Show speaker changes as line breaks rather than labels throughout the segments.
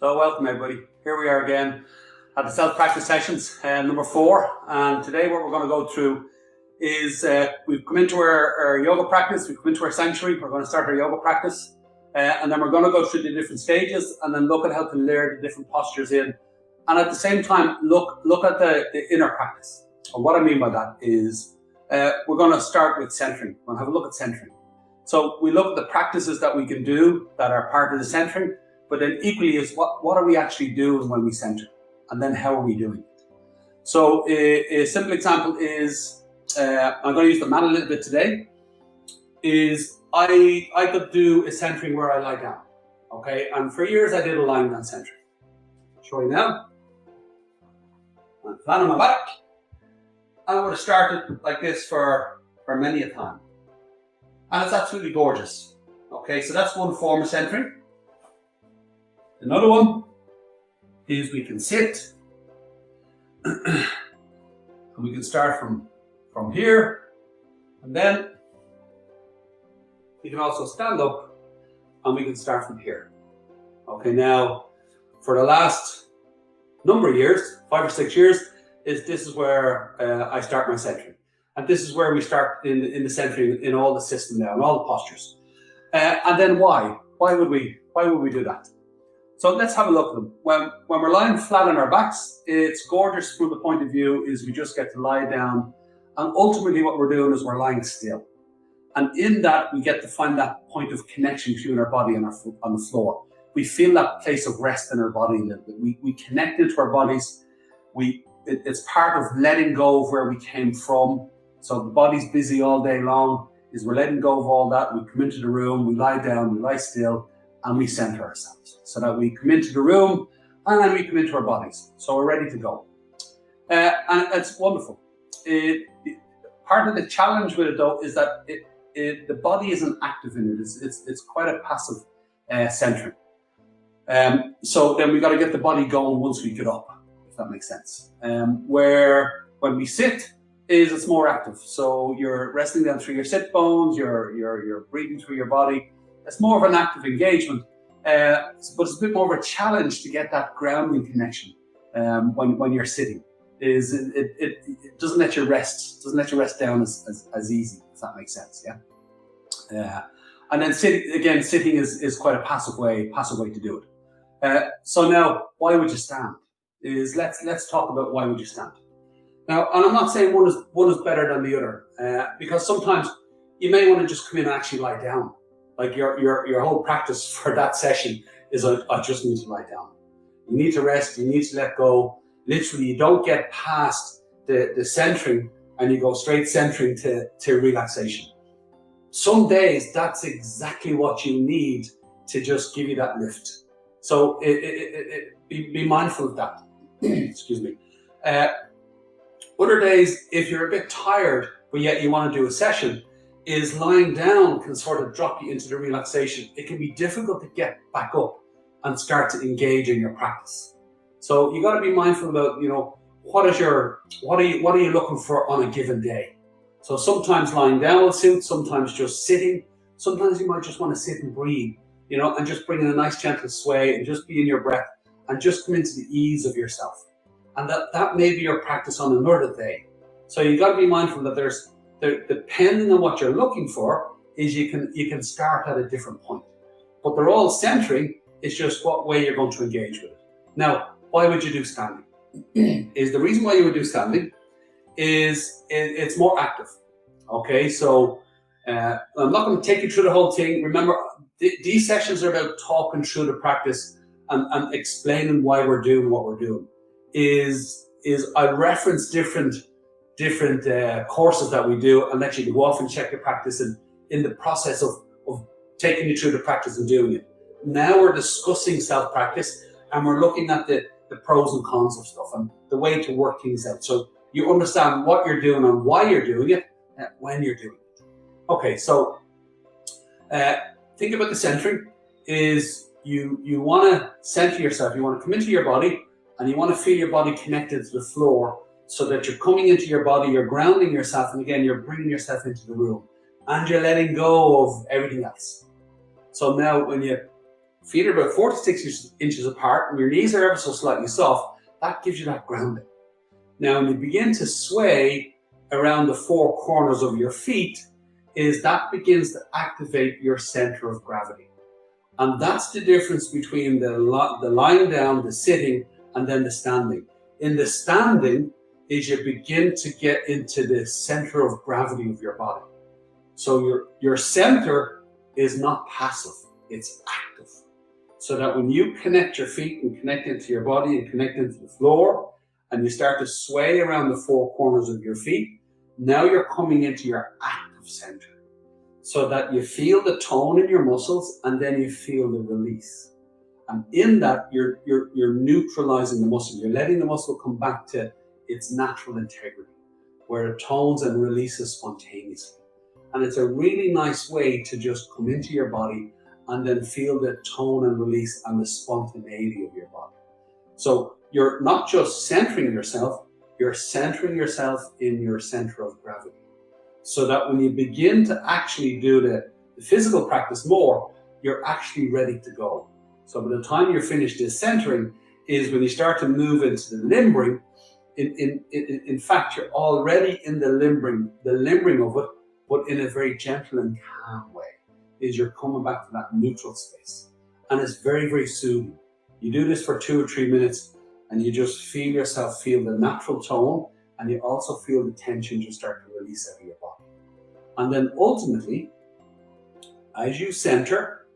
So welcome everybody. Here we are again at the self-practice sessions, number 4. And today what we're going to go through is we've come into our yoga practice, we've come into our sanctuary, we're going to start our yoga practice. And then we're going to go through the different stages and then look at how to layer the different postures in. And at the same time, look at the inner practice. And what I mean by that is we're going to start with centering. We're going to have a look at centering. So we look at the practices that we can do that are part of the centering, but then equally is what are we actually doing when we center? And then how are we doing it? So a simple example is, I'm going to use the mat a little bit today, is I could do a centering where I lie down, okay? And for years I did a lying down centering. I'll show you now. I'm flat on my back. I would have started like this for many a time. And it's absolutely gorgeous. Okay, so that's one form of centering. Another one is we can sit and we can start from here, and then we can also stand up and we can start from here. Okay, now for the last number of years, 5 or 6 years, this is where I start my centering. And this is where we start in the centering in all the system now, in all the postures. And then why? Why would we do that? So let's have a look at them. When we're lying flat on our backs, it's gorgeous from the point of view is we just get to lie down. And ultimately what we're doing is we're lying still. And in that, we get to find that point of connection between our body and on the floor. We feel that place of rest in our body a little bit. We connect into our bodies. It's part of letting go of where we came from. So the body's busy all day long, is we're letting go of all that. We come into the room, we lie down, we lie still, and we center ourselves. So that we come into the room, and then we come into our bodies. So we're ready to go. And it's wonderful. Part of the challenge with it though is that the body isn't active in it. It's quite a passive centering. So then we've got to get the body going once we get up, if that makes sense. Where when we sit, it's more active. So you're resting down through your sit bones, you're breathing through your body. It's more of an active engagement, but it's a bit more of a challenge to get that grounding connection when you're sitting. It doesn't let you rest, down as easy, if that makes sense, yeah? And then sitting is quite a passive way to do it. So now, why would you stand? Let's talk about why would you stand. Now, and I'm not saying one is better than the other, because sometimes you may want to just come in and actually lie down. Like your whole practice for that session is I just need to lie down. You need to rest, you need to let go. Literally, you don't get past the centering and you go straight centering to relaxation. Some days, that's exactly what you need to just give you that lift. So be mindful of that. Excuse me. Other days, if you're a bit tired, but yet you want to do a session, is lying down can sort of drop you into the relaxation. It can be difficult to get back up and start to engage in your practice. So you got to be mindful about, what are you looking for on a given day? So sometimes lying down will suit, sometimes just sitting. Sometimes you might just want to sit and breathe, and just bring in a nice gentle sway and just be in your breath and just come into the ease of yourself. And that may be your practice on another day. So you got to be mindful that depending on what you're looking for, is you can start at a different point. But they're all centering, it's just what way you're going to engage with it. Now, why would you do standing? Is the reason why you would do standing is it's more active. Okay, so I'm not going to take you through the whole thing. Remember, these sessions are about talking through the practice and explaining why we're doing what we're doing. Is I reference different courses that we do and let you go off and check the practice in the process of taking you through the practice and doing it. Now we're discussing self-practice and we're looking at the pros and cons of stuff and the way to work things out. So you understand what you're doing and why you're doing it and when you're doing it. Okay, so think about the centering is you want to center yourself. You want to come into your body and you want to feel your body connected to the floor so that you're coming into your body, you're grounding yourself, and again, you're bringing yourself into the room and you're letting go of everything else. So now when you feet are about 4 to 6 inches apart, and your knees are ever so slightly soft, that gives you that grounding. Now, when you begin to sway around the four corners of your feet, that begins to activate your center of gravity. And that's the difference between the lying down, the sitting, and then the standing. In the standing is you begin to get into the center of gravity of your body. So your center is not passive, it's active. So that when you connect your feet and connect into your body and connect into the floor, and you start to sway around the four corners of your feet, now you're coming into your active center. So that you feel the tone in your muscles, and then you feel the release. And in that, you're neutralizing the muscle. You're letting the muscle come back to its natural integrity, where it tones and releases spontaneously. And it's a really nice way to just come into your body and then feel the tone and release and the spontaneity of your body. So you're not just centering yourself, you're centering yourself in your center of gravity. So that when you begin to actually do the physical practice more, you're actually ready to go. So by the time you're finished this centering is when you start to move into the limbering. In fact, you're already in the limbering of it, but in a very gentle and calm way, is you're coming back to that neutral space. And it's very, very soothing. You do this for 2 or 3 minutes, and you just feel yourself feel the natural tone, and you also feel the tension just start to release out of your body. And then ultimately, as you center,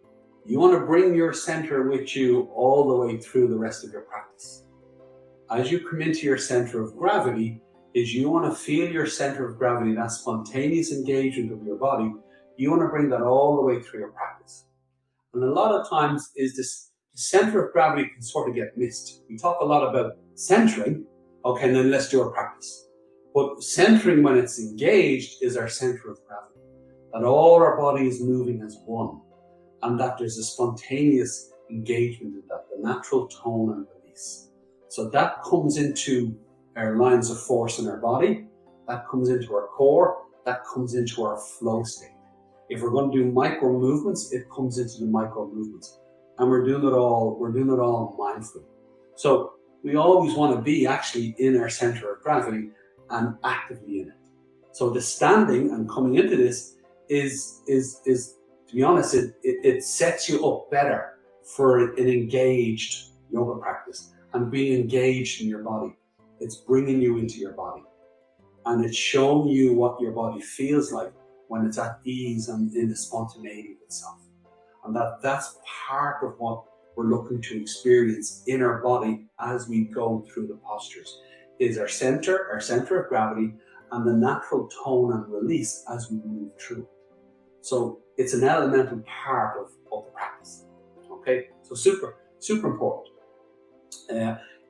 you want to bring your center with you all the way through the rest of your practice. As you come into your center of gravity, you want to feel your center of gravity, that spontaneous engagement of your body. You want to bring that all the way through your practice. And a lot of times the center of gravity can sort of get missed. We talk a lot about centering, okay, and then let's do our practice. But centering, when it's engaged, is our center of gravity. That all our body is moving as one, and that there's a spontaneous engagement in that, the natural tone and release. So that comes into our lines of force in our body, that comes into our core, that comes into our flow state. If we're going to do micro movements, it comes into the micro movements. And we're doing it all mindfully. So we always want to be actually in our center of gravity and actively in it. So the standing and coming into this is to be honest, it sets you up better for an engaged yoga practice and being engaged in your body. It's bringing you into your body, and it's showing you what your body feels like when it's at ease and in the spontaneity of itself. And that's part of what we're looking to experience in our body as we go through the postures, is our center of gravity, and the natural tone and release as we move through it. So it's an elemental part of the practice. Okay, so super, super important.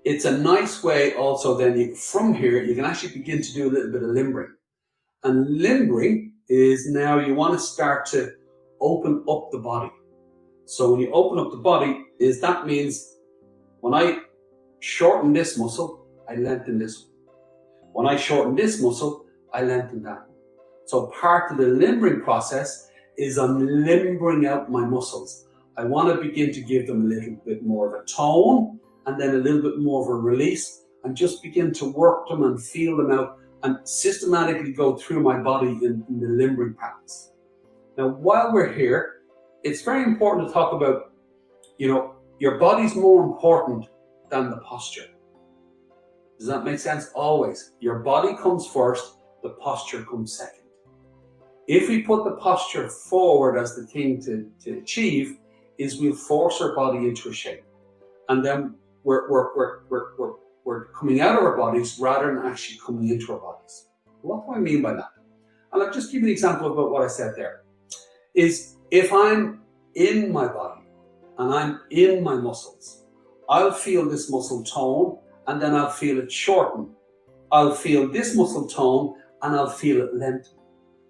It's a nice way also then, from here, you can actually begin to do a little bit of limbering. And limbering is now you want to start to open up the body. So when you open up the body, that means when I shorten this muscle, I lengthen this one. When I shorten this muscle, I lengthen that one. So part of the limbering process is I'm limbering out my muscles. I want to begin to give them a little bit more of a tone, and then a little bit more of a release, and just begin to work them and feel them out and systematically go through my body in the limbering practice. Now, while we're here, it's very important to talk about, your body's more important than the posture. Does that make sense? Always. Your body comes first, the posture comes second. If we put the posture forward as the thing to achieve, we'll force our body into a shape. And then we're coming out of our bodies rather than actually coming into our bodies. What do I mean by that? And I'll just give you an example about what I said there. Is if I'm in my body and I'm in my muscles, I'll feel this muscle tone and then I'll feel it shorten. I'll feel this muscle tone and I'll feel it lengthen.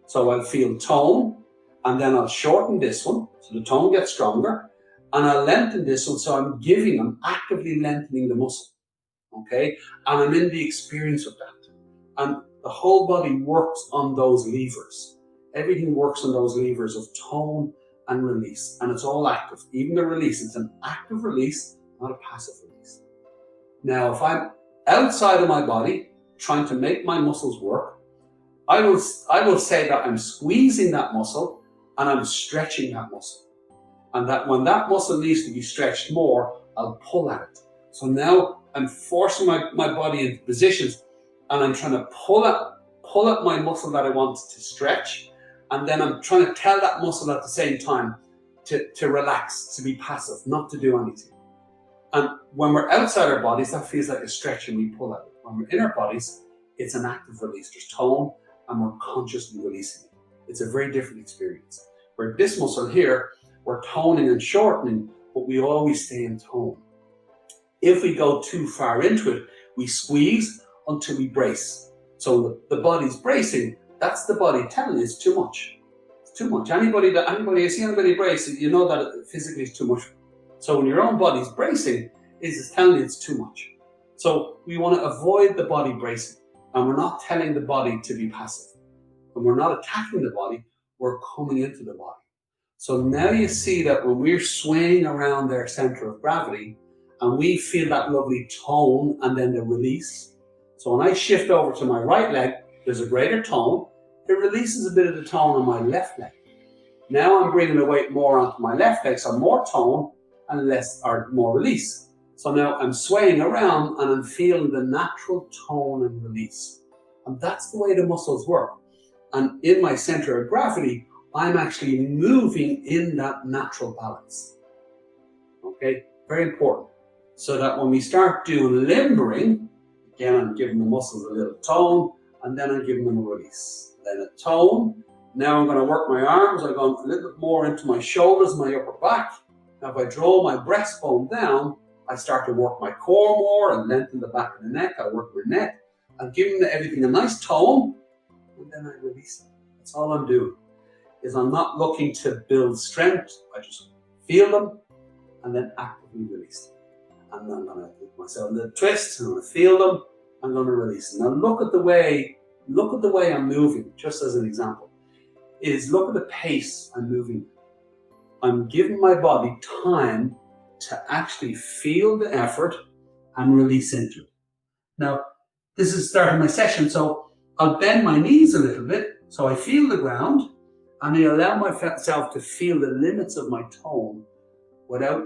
So I'll feel tone and then I'll shorten this one, so the tone gets stronger, and I'll lengthen this one, so I'm actively lengthening the muscle, okay? And I'm in the experience of that. And the whole body works on those levers. Everything works on those levers of tone and release. And it's all active. Even the release, it's an active release, not a passive release. Now, if I'm outside of my body, trying to make my muscles work, I will say that I'm squeezing that muscle and I'm stretching that muscle. And that when that muscle needs to be stretched more, I'll pull at it. So now I'm forcing my body into positions and I'm trying to pull at my muscle that I want to stretch. And then I'm trying to tell that muscle at the same time to relax, to be passive, not to do anything. And when we're outside our bodies, that feels like a stretch and we pull at it. When we're in our bodies, it's an active release. There's tone and we're consciously releasing it. It's a very different experience. Where this muscle here, we're toning and shortening, but we always stay in tone. If we go too far into it, we squeeze until we brace. So the body's bracing, that's the body telling you it's too much. It's too much. You see anybody brace, you know that it physically is too much. So when your own body's bracing, it's telling you it's too much. So we want to avoid the body bracing, and we're not telling the body to be passive. When we're not attacking the body, we're coming into the body. So now you see that when we're swaying around their center of gravity, and we feel that lovely tone and then the release. So when I shift over to my right leg, there's a greater tone. It releases a bit of the tone on my left leg. Now I'm bringing the weight more onto my left leg, so more tone and more release. So now I'm swaying around and I'm feeling the natural tone and release. And that's the way the muscles work. And in my center of gravity, I'm actually moving in that natural balance. Okay, very important. So that when we start doing limbering, again, I'm giving the muscles a little tone, and then I'm giving them a release. Then a tone. Now I'm going to work my arms. I'm going a little bit more into my shoulders, my upper back. Now if I draw my breastbone down, I start to work my core more and lengthen the back of the neck. I work my neck. I'm giving everything a nice tone, and then I release it. That's all I'm doing. Is I'm not looking to build strength. I just feel them and then actively release them. And then I'm going to give myself a little twist. I'm going to feel them. I'm going to release them. Now look at the way I'm moving, just as an example. Look at the pace I'm moving. I'm giving my body time to actually feel the effort and release into it. Now, this is starting my session, so I'll bend my knees a little bit so I feel the ground and I allow myself to feel the limits of my tone without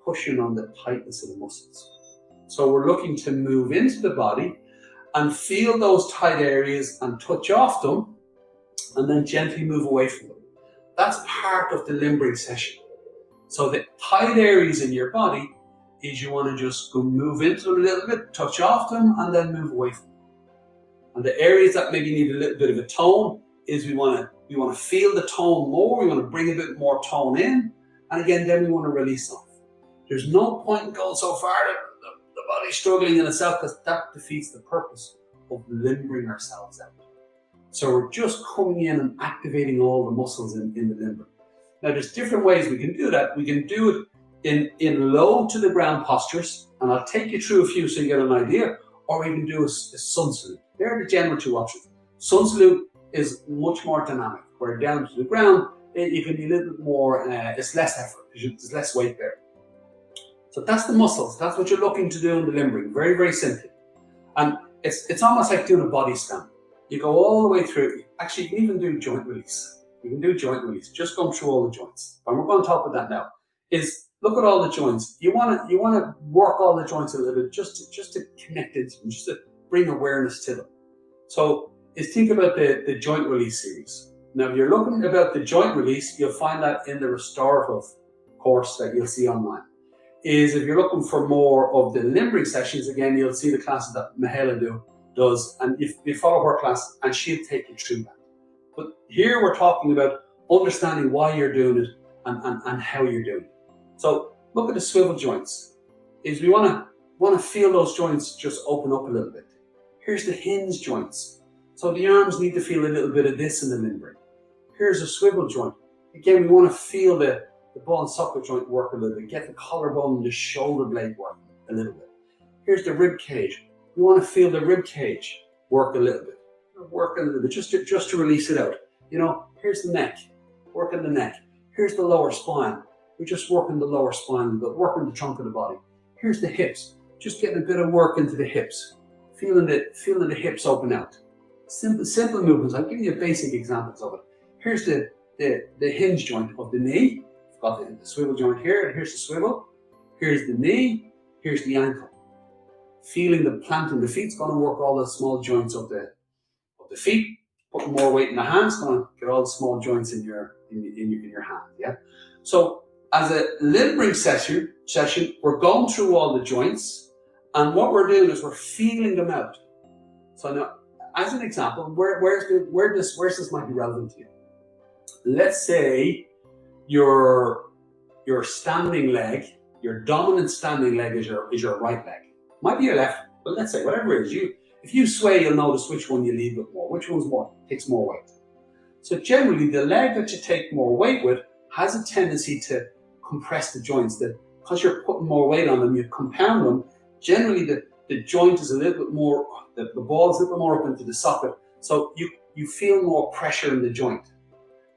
pushing on the tightness of the muscles. So we're looking to move into the body and feel those tight areas and touch off them and then gently move away from them. That's part of the limbering session. So the tight areas in your body is you want to just go move into them a little bit, touch off them, and then move away from them. And the areas that maybe need a little bit of a tone is we want to feel the tone more, we want to bring a bit more tone in, and again, then we want to release off. There's no point in going so far that the body's struggling in itself, because that defeats the purpose of limbering ourselves out. So we're just coming in and activating all the muscles in the limber. Now there's different ways we can do that. We can do it in low to the ground postures, and I'll take you through a few so you get an idea, or we can do a sun salute. They're the general two options. Sun salute is much more dynamic, where down to the ground, you can be a little bit more, it's less effort, there's less weight there. So that's the muscles, that's what you're looking to do in the limbering, very, very simply. And it's almost like doing a body scan. You go all the way through. Actually, you can even do joint release. You can do joint release, just going through all the joints. And we're going to talk about that now. Is look at all the joints. You want to work all the joints a little bit, just to connect it, just to bring awareness to them. So think about the joint release series. Now, if you're looking about the joint release, you'll find that in the restorative course that you'll see online. If you're looking for more of the limbering sessions, again, you'll see the classes that Mahela does, and if you follow her class, and she'll take you through that. But here we're talking about understanding why you're doing it and how you're doing it. So look at the swivel joints. We want to feel those joints just open up a little bit. Here's the hinge joints. So the arms need to feel a little bit of this in the limbering. Here's a swivel joint. Again, we want to feel the ball and socket joint work a little bit. Get the collarbone and the shoulder blade work a little bit. Here's the rib cage. We want to feel the rib cage work a little bit. Work a little bit, just to release it out. Here's the neck. Work on the neck. Here's the lower spine. We're just working the lower spine, but working the trunk of the body. Here's the hips. Just getting a bit of work into the hips. Feeling the hips open out. Simple movements. I'll give you basic examples of it. Here's the hinge joint of the knee. I've got the swivel joint here, and here's the swivel. Here's the knee, here's the ankle. Feeling the plant in the feet's going to work all the small joints of the feet. Putting more weight in the hands, going to get all the small joints in your hand. Yeah. So as a limbering session, we're going through all the joints, and what we're doing is we're feeling them out. So now, as an example, where this might be relevant to you. Let's say your standing leg, your dominant standing leg is your right leg. Might be your left, but let's say whatever it is. If you sway, you'll notice which one you lead with more, which one's takes more weight. So generally, the leg that you take more weight with has a tendency to compress the joints. That because you're putting more weight on them, you compound them. Generally, the joint is a little bit more, the ball is a little bit more up into the socket, so you feel more pressure in the joint.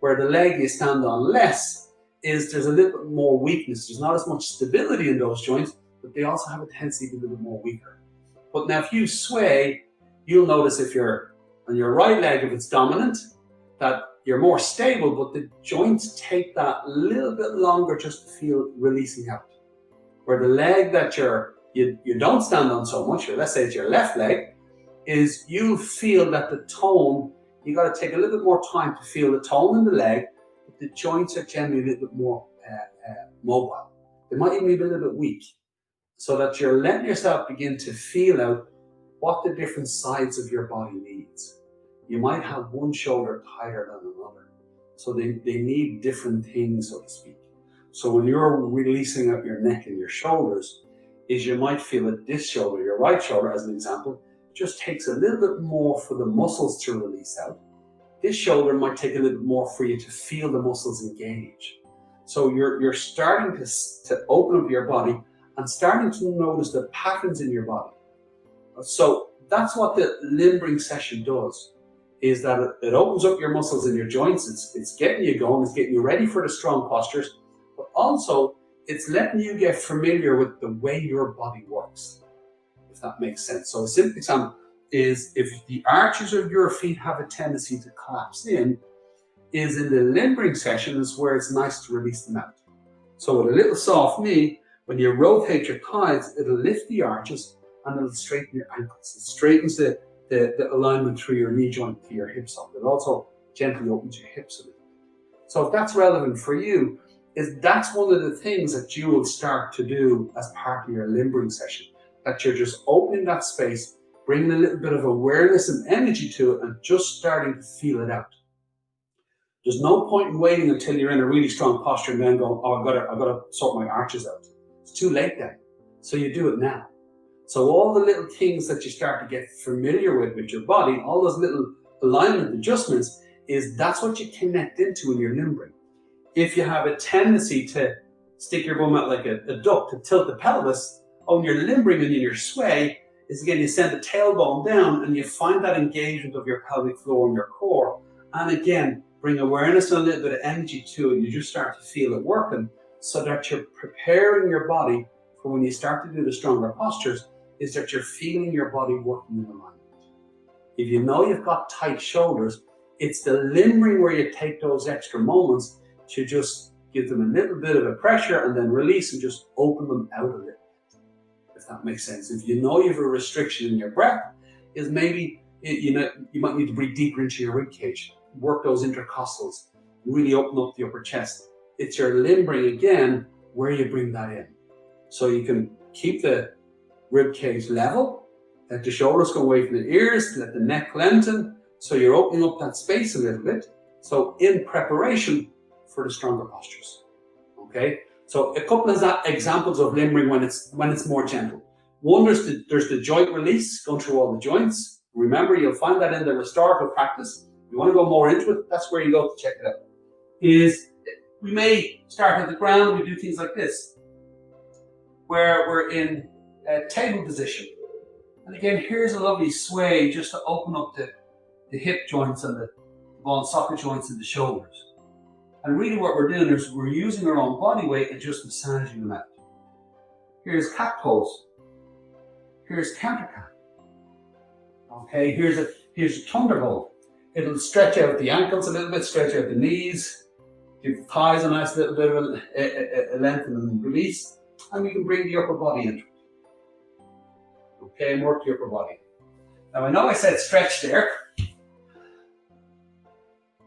Where the leg you stand on less there's a little bit more weakness. There's not as much stability in those joints, but they also have a tendency to be a little bit more weaker. But now if you sway, you'll notice if you're on your right leg, if it's dominant, that you're more stable, but the joints take that little bit longer just to feel releasing out. Where the leg that you don't stand on so much, or let's say it's your left leg, is you'll feel that the tone, you got to take a little bit more time to feel the tone in the leg, but the joints are generally a little bit more mobile. They might even be a little bit weak, so that you're letting yourself begin to feel out what the different sides of your body needs. You might have one shoulder tighter than another, so they need different things, so to speak. So when you're releasing out your neck and your shoulders, you might feel that this shoulder, your right shoulder as an example, just takes a little bit more for the muscles to release out. This shoulder might take a little bit more for you to feel the muscles engage. So you're starting to open up your body and starting to notice the patterns in your body. So that's what the limbering session does, is that it opens up your muscles in your joints. It's getting you going, it's getting you ready for the strong postures, but also it's letting you get familiar with the way your body works, if that makes sense. So a simple example is if the arches of your feet have a tendency to collapse in the limbering session is where it's nice to release them out. So with a little soft knee, when you rotate your thighs, it'll lift the arches and it'll straighten your ankles. It straightens the alignment through your knee joint to your hips up. It also gently opens your hips a little bit. So if that's relevant for you, that's one of the things that you will start to do as part of your limbering session, that you're just opening that space, bringing a little bit of awareness and energy to it, and just starting to feel it out. There's no point in waiting until you're in a really strong posture and then going, oh, I've got to sort my arches out. It's too late then. So you do it now. So all the little things that you start to get familiar with your body, all those little alignment adjustments, that's what you connect into in your limbering. If you have a tendency to stick your bum out like a duck, to tilt the pelvis, on your limbering and in your sway, is again, you send the tailbone down and you find that engagement of your pelvic floor and your core. And again, bring awareness and a little bit of energy to it. You just start to feel it working, so that you're preparing your body for when you start to do the stronger postures, is that you're feeling your body working in alignment. If you know you've got tight shoulders, it's the limbering where you take those extra moments to just give them a little bit of a pressure and then release and just open them out a little bit, if that makes sense. If you know you have a restriction in your breath, is maybe you might need to breathe deeper into your rib cage, work those intercostals, really open up the upper chest. It's your limbering again where you bring that in. So you can keep the rib cage level, let the shoulders go away from the ears, let the neck lengthen, so you're opening up that space a little bit. So in preparation for the stronger postures. Okay, so a couple of examples of limbering when it's more gentle. One, there's the joint release, going through all the joints. Remember, you'll find that in the restorative practice. If you want to go more into it, that's where you go to check it out. We may start at the ground. We do things like this, where we're in a table position. And again, here's a lovely sway just to open up the hip joints and the ball and socket joints in the shoulders. And really what we're doing is we're using our own body weight and just massaging them out. Here's cat pose. Here's counter cat. Okay, here's a thunderbolt. It'll stretch out the ankles a little bit, stretch out the knees, give thighs a nice little bit of a lengthen and release, and we can bring the upper body into it. Okay, and work the upper body. Now I know I said stretch there,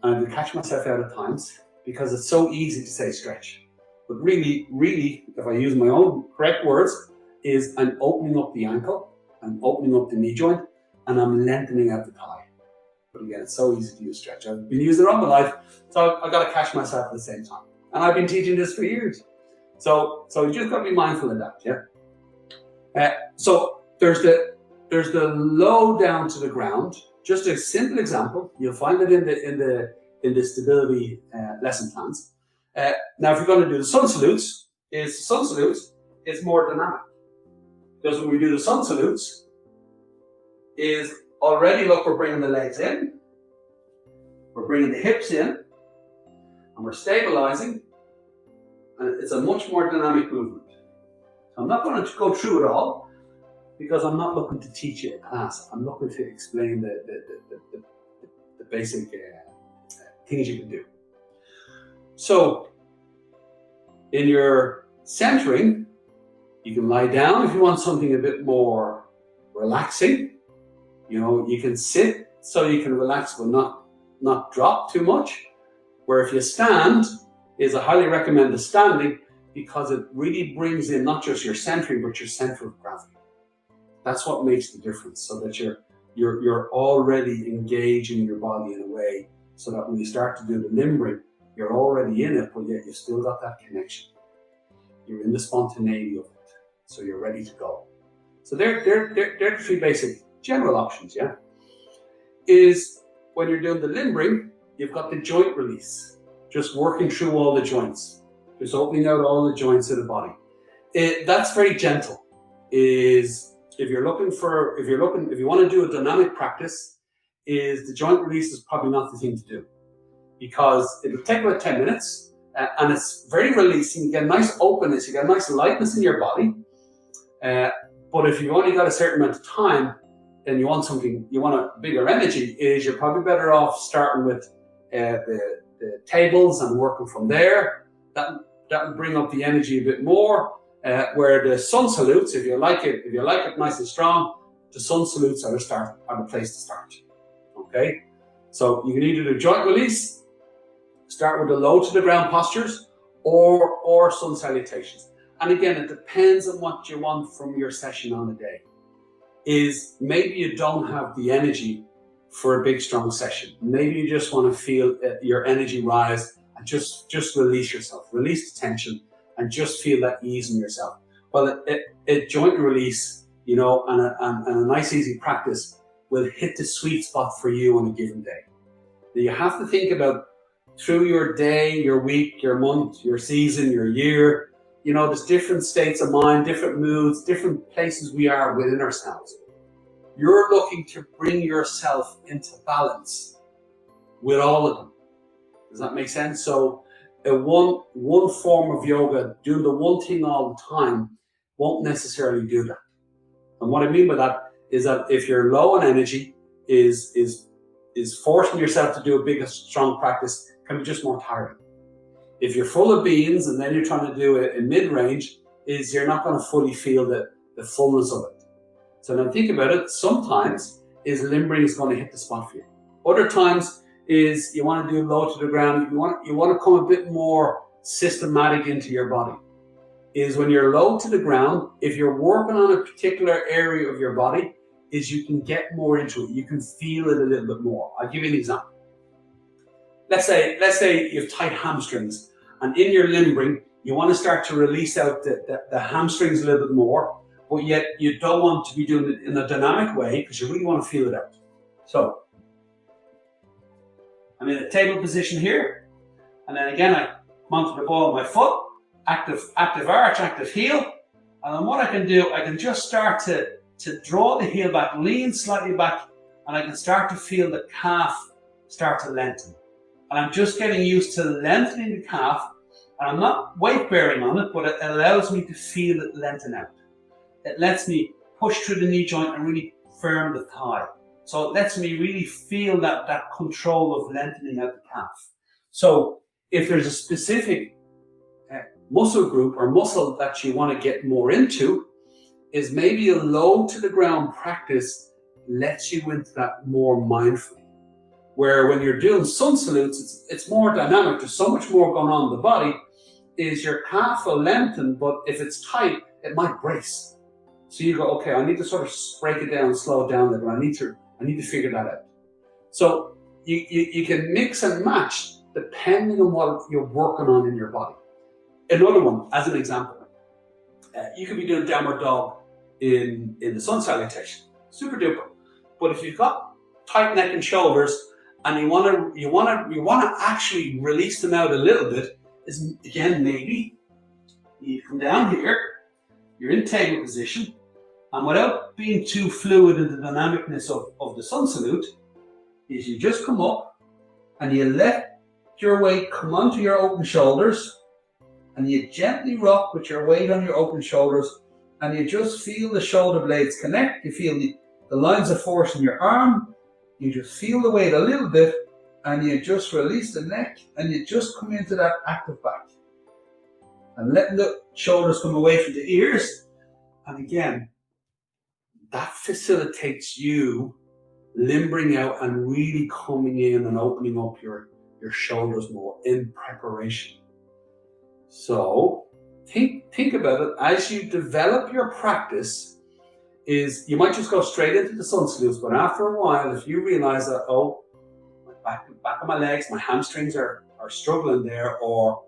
and I catch myself out at times because it's so easy to say stretch. But really, if I use my own correct words, is I'm opening up the ankle, I'm opening up the knee joint, and I'm lengthening out the thigh. But again, it's so easy to use stretch. I've been using it all my life, so I've got to catch myself at the same time. And I've been teaching this for years. So you just got to be mindful of that, yeah? So there's the low down to the ground. Just a simple example. You'll find it in the stability lesson plans. Now, if you're going to do the sun salutes, is more dynamic. Because when we do the sun salutes, is already, look, we're bringing the legs in, we're bringing the hips in, and we're stabilizing, and it's a much more dynamic movement. So I'm not going to go through it all, because I'm not looking to teach you a class. I'm looking to explain the basic things you can do. So, in your centering, you can lie down if you want something a bit more relaxing. You know, you can sit so you can relax but not drop too much. Where if you stand, I highly recommend the standing because it really brings in not just your centering but your center of gravity. That's what makes the difference, so that you're already engaging your body in a way so that when you start to do the limbering, you're already in it, but yet you've still got that connection. You're in the spontaneity of it, so you're ready to go. So they're the three basic general options, yeah? Is when you're doing the limbering, you've got the joint release, just working through all the joints, just opening out all the joints of the body. That's very gentle. If you want to do a dynamic practice, the joint release is probably not the thing to do, because it'll take about 10 minutes and it's very releasing. You get a nice openness, you get a nice lightness in your body. But if you've only got a certain amount of time, and you want a bigger energy, you're probably better off starting with the tables and working from there. That will bring up the energy a bit more. Where the sun salutes, if you like it nice and strong, the sun salutes are the place to start. Okay, so you can either do joint release, start with the low to the ground postures, or sun salutations. And again, it depends on what you want from your session on a day. Maybe you don't have the energy for a big strong session. Maybe you just want to feel your energy rise and just release yourself, release the tension, and just feel that ease in yourself. Well, a joint release, and a nice easy practice will hit the sweet spot for you on a given day. Now you have to think about through your day, your week, your month, your season, your year. There's different states of mind, different moods, different places we are within ourselves. You're looking to bring yourself into balance with all of them. Does that make sense? So one form of yoga, doing the one thing all the time, won't necessarily do that. And what I mean by that is that if you're low on energy, is forcing yourself to do a big, strong practice can be just more tiring. If you're full of beans and then you're trying to do it in mid-range, you're not going to fully feel the fullness of it. So now think about it. Sometimes limbering is going to hit the spot for you. Other times you want to do low to the ground. You want to come a bit more systematic into your body. When you're low to the ground, if you're working on a particular area of your body, you can get more into it. You can feel it a little bit more. I'll give you an example. Let's say you have tight hamstrings, and in your limbering, you want to start to release out the hamstrings a little bit more, but yet you don't want to be doing it in a dynamic way because you really want to feel it out. So, I'm in a table position here, and then again I come onto the ball of my foot, active arch, active heel, and then what I can do, I can just start to draw the heel back, lean slightly back, and I can start to feel the calf start to lengthen. And I'm just getting used to lengthening the calf. And I'm not weight bearing on it, but it allows me to feel it lengthen out. It lets me push through the knee joint and really firm the thigh. So it lets me really feel that control of lengthening out the calf. So if there's a specific muscle group or muscle that you want to get more into, is maybe a low to the ground practice lets you into that more mindfully. Where when you're doing sun salutes, it's more dynamic. There's so much more going on in the body. Is your calf will lengthen, but if it's tight, it might brace. So you go, okay, I need to sort of break it down, slow it down, but I need to figure that out. So you can mix and match depending on what you're working on in your body. Another one, as an example, you could be doing downward dog in the sun salutation, super duper. But if you've got tight neck and shoulders, and you want to actually release them out a little bit, is again maybe you come down here, you're in table position, and without being too fluid in the dynamicness of the sun salute, is you just come up and you let your weight come onto your open shoulders, and you gently rock with your weight on your open shoulders, and you just feel the shoulder blades connect. You feel the lines of force in your arm. You just feel the weight a little bit, and you just release the neck, and you just come into that active back. And letting the shoulders come away from the ears. And again, that facilitates you limbering out and really coming in and opening up your shoulders more in preparation. So think about it as you develop your practice. Is you might just go straight into the sun salutes, but after a while, if you realize that, oh, my back of my legs, my hamstrings are struggling there, or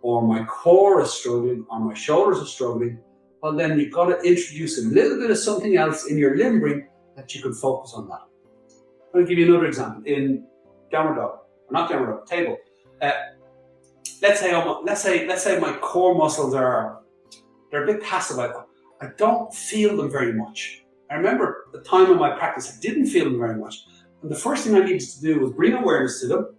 my core is struggling, or my shoulders are struggling, well then you've got to introduce a little bit of something else in your limbering that you can focus on that. I'm going to give you another example. In downward dog, or not downward dog, table. Let's say my core muscles they're a bit passive. I don't feel them very much. I remember the time of my practice, I didn't feel them very much. And the first thing I needed to do was bring awareness to them,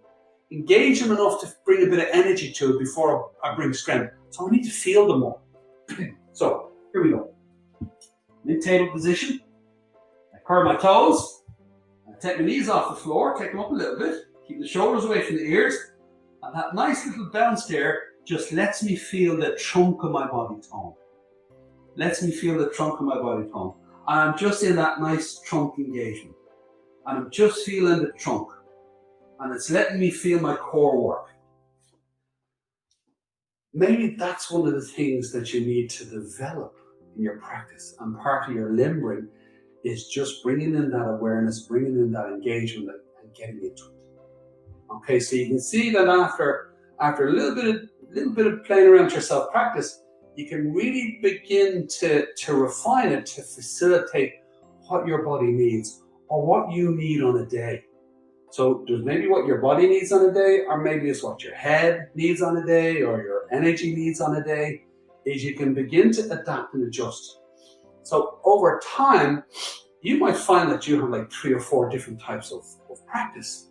engage them enough to bring a bit of energy to it before I bring strength. So I need to feel them more. So here we go. Mid-table position. I curl my toes. I take my knees off the floor, take them up a little bit, keep the shoulders away from the ears. And that nice little bounce there just lets me feel the trunk of my body tone. Lets me feel the trunk of my body tone. And I'm just in that nice trunk engagement. And I'm just feeling the trunk. And it's letting me feel my core work. Maybe that's one of the things that you need to develop in your practice. And part of your limbering is just bringing in that awareness, bringing in that engagement and getting into it. Okay, so you can see that after a little bit of playing around with your self-practice, you can really begin to refine it to facilitate what your body needs or what you need on a day. So there's maybe what your body needs on a day, or maybe it's what your head needs on a day, or your energy needs on a day, is you can begin to adapt and adjust. So over time, you might find that you have like 3 or 4 different types of practice.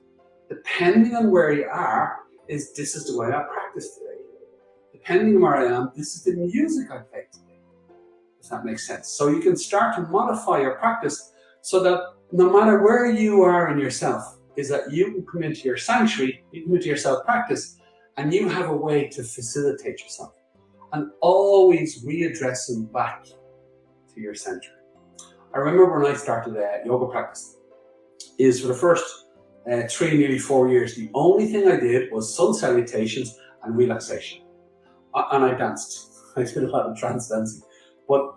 Depending on where you are, this is the way I practice today. Depending on where I am, this is the music I play today. If that makes sense. So you can start to modify your practice so that no matter where you are in yourself, is that you can come into your sanctuary, you come into your self-practice, and you have a way to facilitate yourself. And always readdressing back to your center. I remember when I started yoga practice, is for the first 3, nearly 4 years, the only thing I did was sun salutations and relaxation. And I danced. I did a lot of trance dancing. But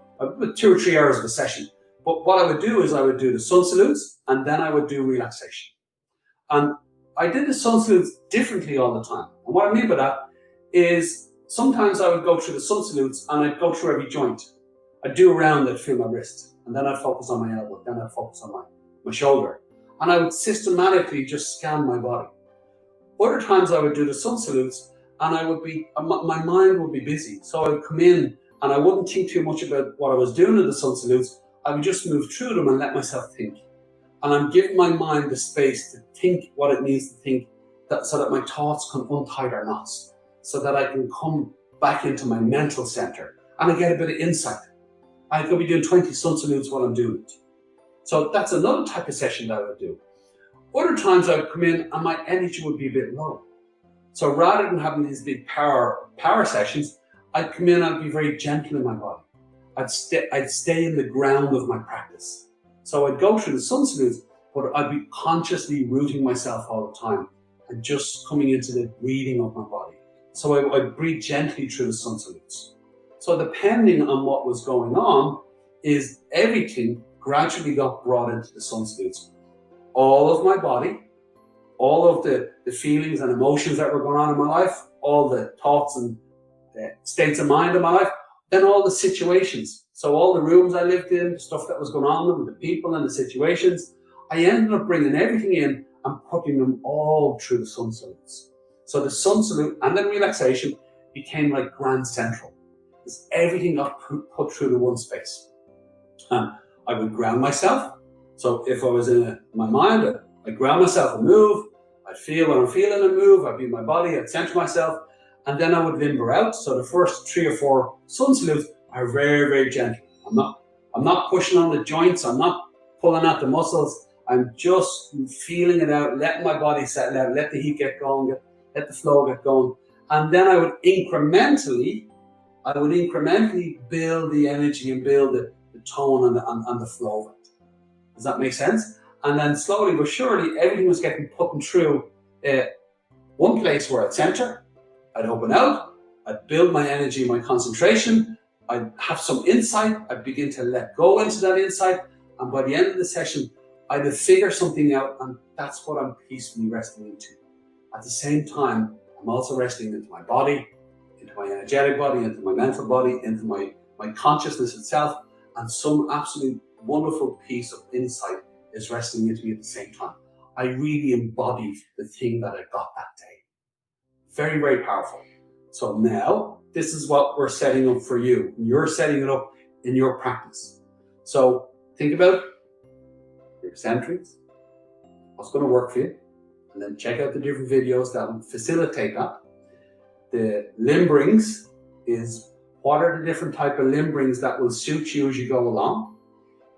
2 or 3 hours of a session. But what I would do is I would do the sun salutes and then I would do relaxation. And I did the sun salutes differently all the time. And what I mean by that is sometimes I would go through the sun salutes and I'd go through every joint. I'd do a round, I'd feel my wrist. And then I'd focus on my elbow. Then I'd focus on my shoulder. And I would systematically just scan my body. Other times I would do the sun salutes and my mind would be busy. So I would come in and I wouldn't think too much about what I was doing in the sun salutes. I would just move through them and let myself think. And I'm giving my mind the space to think what it needs to think so that my thoughts can untie their knots, so that I can come back into my mental center and I get a bit of insight. I could be doing 20 sun salutes while I'm doing it. So that's another type of session that I would do. Other times I would come in and my energy would be a bit low. So rather than having these big power sessions, I'd come in and I'd be very gentle in my body. I'd stay in the ground of my practice. So I'd go through the sun salutes, but I'd be consciously rooting myself all the time and just coming into the breathing of my body. So I'd breathe gently through the sun salutes. So depending on what was going on, is everything gradually got brought into the sun salutes. All of my body, all of the feelings and emotions that were going on in my life, all the thoughts and states of mind in my life, then all the situations. So all the rooms I lived in, the stuff that was going on with the people and the situations, I ended up bringing everything in and putting them all through the sun salutes. So the sun salute and then relaxation became like grand central. Because everything got put through the one space. And I would ground myself. So if I was in my mind, I'd ground myself and move. I'd feel what I'm feeling and move. I'd be in my body, I'd center myself. And then I would limber out. So the first 3 or 4 sun salutes are very, very gentle. I'm not pushing on the joints. I'm not pulling out the muscles. I'm just feeling it out, letting my body settle out, let the heat get going, let the flow get going. And then I would incrementally build the energy and build the tone and the flow of it. Does that make sense? And then slowly but surely, everything was getting put through one place where I'd center, I'd open out, I'd build my energy, my concentration, I'd have some insight, I'd begin to let go into that insight, and by the end of the session, I'd figure something out, and that's what I'm peacefully resting into. At the same time, I'm also resting into my body, into my energetic body, into my mental body, into my consciousness itself, and some absolute wonderful piece of insight is resting into me at the same time. I really embody the thing that I got that day. Very, very powerful. So now, this is what we're setting up for you. You're setting it up in your practice. So think about your centrings, what's going to work for you, and then check out the different videos that will facilitate that. The limberings is what are the different type of limberings that will suit you as you go along.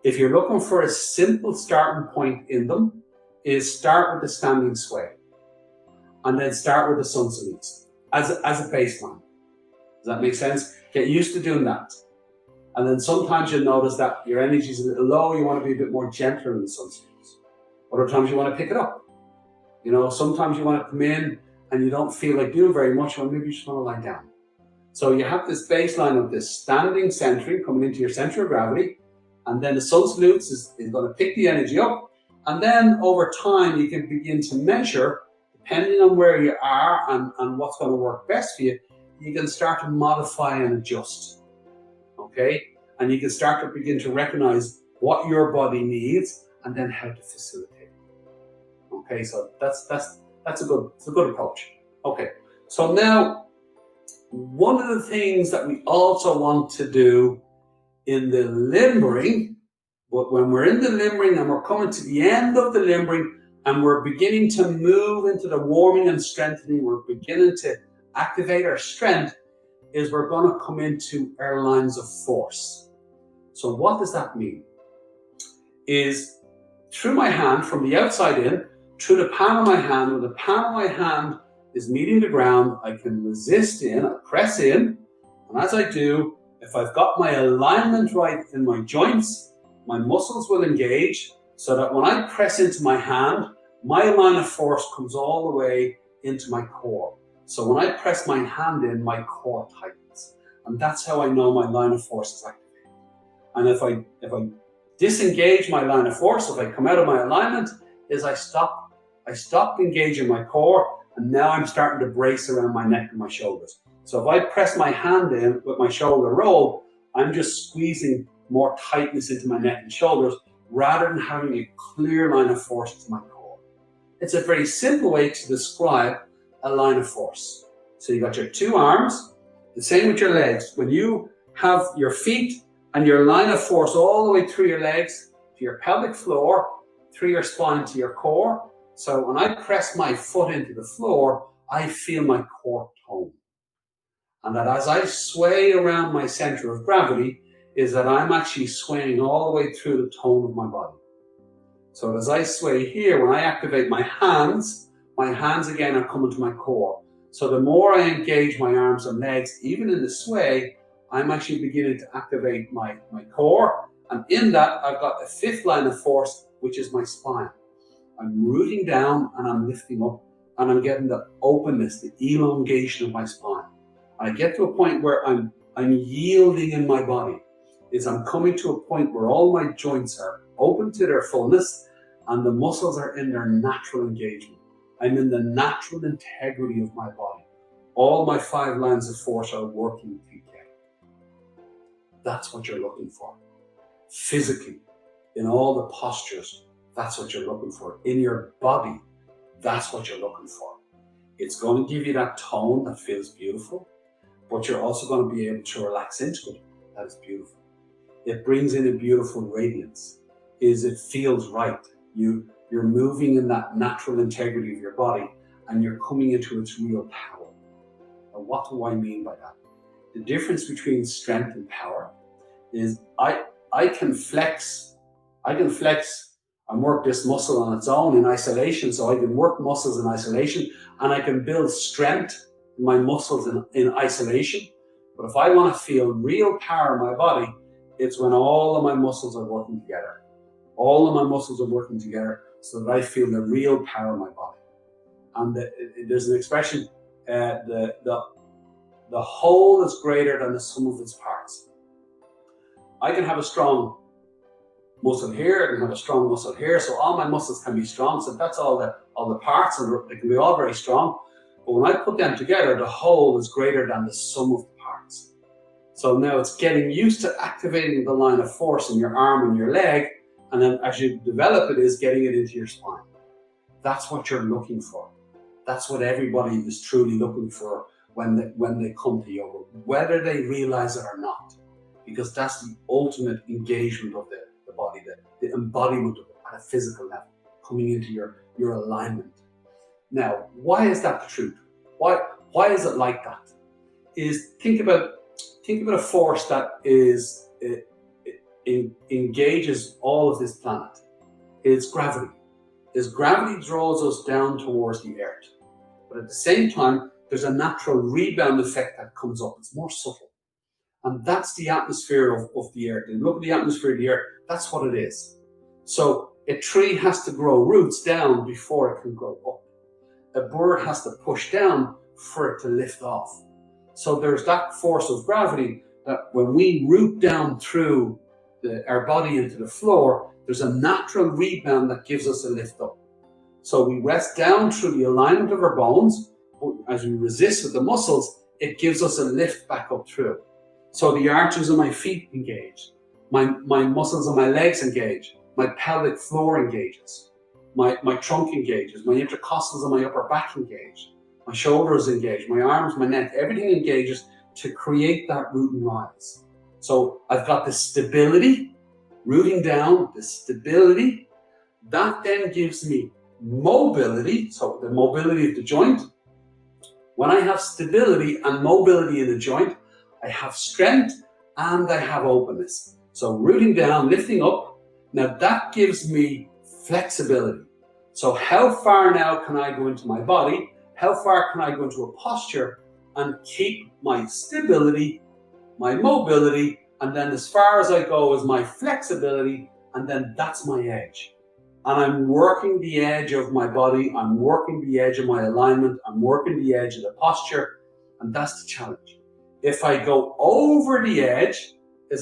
If you're looking for a simple starting point in them, is start with the standing sway and then start with the sun salutes as a baseline. Does that make sense? Get used to doing that. And then sometimes you'll notice that your energy is a little low, you want to be a bit more gentler in the sun salutes. Other times you want to pick it up. You know, sometimes you want to come in and you don't feel like doing very much, or maybe you just want to lie down. So you have this baseline of this standing centering coming into your center of gravity, and then the sun salutes is going to pick the energy up, and then over time you can begin to measure, depending on where you are and what's going to work best for you, you can start to modify and adjust. Okay? And you can start to begin to recognize what your body needs and then how to facilitate it. Okay, so that's a good approach. Okay, so now one of the things that we also want to do in the limbering, but when we're in the limbering and we're coming to the end of the limbering and we're beginning to move into the warming and strengthening, we're beginning to activate our strength, is we're going to come into our lines of force. So what does that mean? Is through my hand, from the outside in, through the palm of my hand, when the palm of my hand is meeting the ground, I can resist in, I press in, and as I do, if I've got my alignment right in my joints, my muscles will engage, so that when I press into my hand, my line of force comes all the way into my core. So when I press my hand in, my core tightens. And that's how I know my line of force is activated. And if I disengage my line of force, if I come out of my alignment, is I stop engaging my core, and now I'm starting to brace around my neck and my shoulders. So if I press my hand in with my shoulder roll, I'm just squeezing more tightness into my neck and shoulders rather than having a clear line of force to my core. It's a very simple way to describe a line of force. So you got your two arms, the same with your legs. When you have your feet and your line of force all the way through your legs, to your pelvic floor, through your spine to your core, So when I press my foot into the floor, I feel my core tone. And that as I sway around my center of gravity, is that I'm actually swaying all the way through the tone of my body. So as I sway here, when I activate my hands again are coming to my core. So the more I engage my arms and legs, even in the sway, I'm actually beginning to activate my core. And in that, I've got a fifth line of force, which is my spine. I'm rooting down and I'm lifting up, and I'm getting the openness, the elongation of my spine. I get to a point where I'm yielding in my body. I'm coming to a point where all my joints are open to their fullness and the muscles are in their natural engagement. I'm in the natural integrity of my body. All my 5 lines of force are working together. That's what you're looking for. Physically, in all the postures, that's what you're looking for. In your body, that's what you're looking for. It's going to give you that tone that feels beautiful, but you're also going to be able to relax into it. That is beautiful. It brings in a beautiful radiance. It feels right. You're moving in that natural integrity of your body, and you're coming into its real power. Now, what do I mean by that? The difference between strength and power is I can flex and work this muscle on its own in isolation. So I can work muscles in isolation, and I can build strength in my muscles in isolation. But if I want to feel real power in my body, it's when all of my muscles are working together. All of my muscles are working together so that I feel the real power in my body. And there's an expression, the whole is greater than the sum of its parts. I can have a strong muscle here, I can have a strong muscle here, so all my muscles can be strong. So that's all the parts, and they can be all very strong. But when I put them together, the whole is greater than the sum of the parts. So now it's getting used to activating the line of force in your arm and your leg, and then as you develop it, is getting it into your spine. That's what you're looking for. That's what everybody is truly looking for when they come to yoga, whether they realize it or not, because that's the ultimate engagement of the body, the embodiment of it at a physical level, coming into your alignment. Now, why is that the truth? Why is it like that? Think about a force that engages all of this planet. It's gravity. Gravity draws us down towards the earth. But at the same time, there's a natural rebound effect that comes up. It's more subtle. And that's the atmosphere of the earth. And look at the atmosphere of the earth. That's what it is. So a tree has to grow roots down before it can grow up. A bird has to push down for it to lift off. So there's that force of gravity that when we root down through our body into the floor, there's a natural rebound that gives us a lift up. So we rest down through the alignment of our bones. As we resist with the muscles, it gives us a lift back up through. So the arches of my feet engage. My muscles of my legs engage. My pelvic floor engages. My trunk engages. My intercostals and my upper back engage. My shoulders engage. My arms, my neck, everything engages to create that root and rise. So I've got the stability, rooting down, the stability. That then gives me mobility, so the mobility of the joint. When I have stability and mobility in the joint, I have strength and I have openness. So rooting down, lifting up. Now that gives me flexibility. So how far now can I go into my body? How far can I go into a posture and keep my stability, my mobility, and then as far as I go is my flexibility, and then that's my edge. And I'm working the edge of my body, I'm working the edge of my alignment, I'm working the edge of the posture, and that's the challenge. If I go over the edge,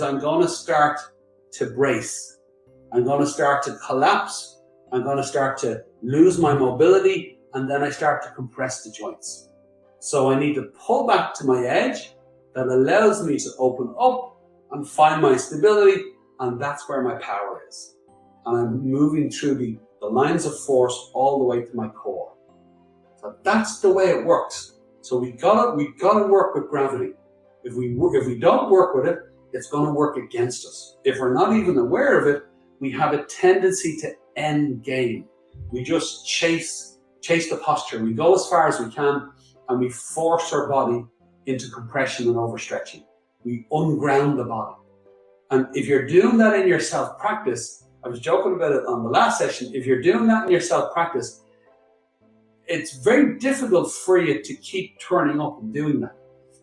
I'm going to start to brace. I'm going to start to collapse. I'm going to start to lose my mobility, and then I start to compress the joints. So I need to pull back to my edge that allows me to open up and find my stability, and that's where my power is. And I'm moving through the lines of force all the way to my core. So that's the way it works. So we gotta work with gravity. If we don't work with it, it's going to work against us. If we're not even aware of it, we have a tendency to end game. we just chase the posture. We go as far as we can, and we force our body into compression and overstretching. We unground the body. And if you're doing that in your self-practice, I was joking about it on the last session, if you're doing that in your self-practice, it's very difficult for you to keep turning up and doing that.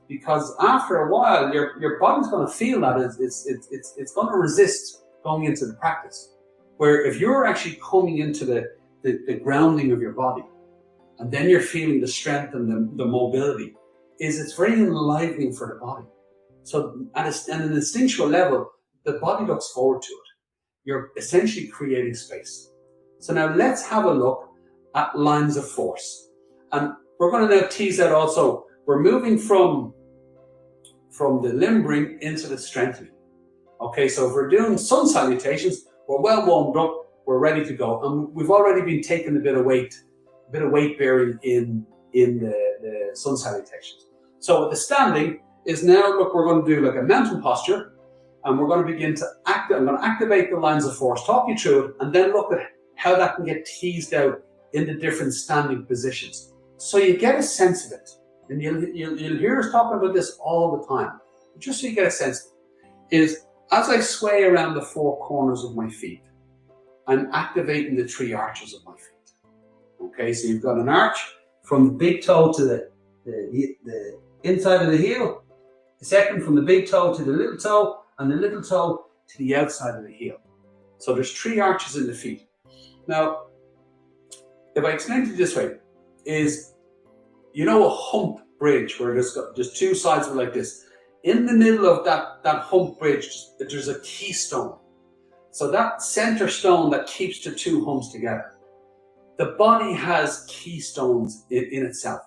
Because after a while, your body's going to feel that it's going to resist going into the practice. Where if you're actually coming into the grounding of your body, and then you're feeling the strength and the mobility, it's very enlivening for the body. So at an instinctual level, the body looks forward to it. You're essentially creating space. So now let's have a look at lines of force. And we're going to now tease out also, we're moving from the limbering into the strengthening. Okay, so if we're doing sun salutations, we're well warmed up, we're ready to go. And we've already been taking a bit of weight bearing in the sun salutations. So with the standing is now, look, we're going to do like a mountain posture, and we're going to begin to I'm going to activate the lines of force, talk you through it, and then look at how that can get teased out in the different standing positions. So you get a sense of it. And you'll hear us talking about this all the time. But just so you get a sense, is as I sway around the four corners of my feet, I'm activating the three arches of my feet. Okay, so you've got an arch from the big toe to the inside of the heel, the second from the big toe to the little toe, and the little toe to the outside of the heel. So there's three arches in the feet. Now, if I explain it this way, is you know a hump bridge where there's two sides of it like this. In the middle of that hump bridge, there's a keystone. So that center stone that keeps the two humps together. The body has keystones in itself.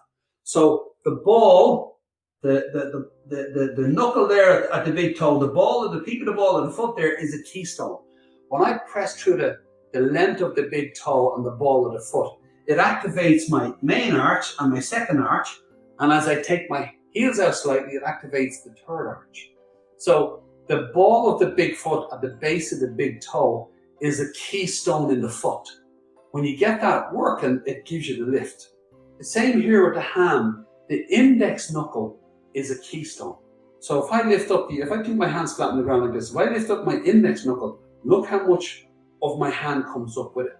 So the ball, the knuckle there at the big toe, the ball of the peak of the ball of the foot there is a keystone. When I press through the length of the big toe and the ball of the foot, it activates my main arch and my second arch, and as I take my heels out slightly, it activates the third arch. So the ball of the big foot at the base of the big toe is a keystone in the foot. When you get that working, it gives you the lift. The same here with the hand. The index knuckle is a keystone. So if I lift up if I keep my hands flat on the ground like this, if I lift up my index knuckle, look how much of my hand comes up with it.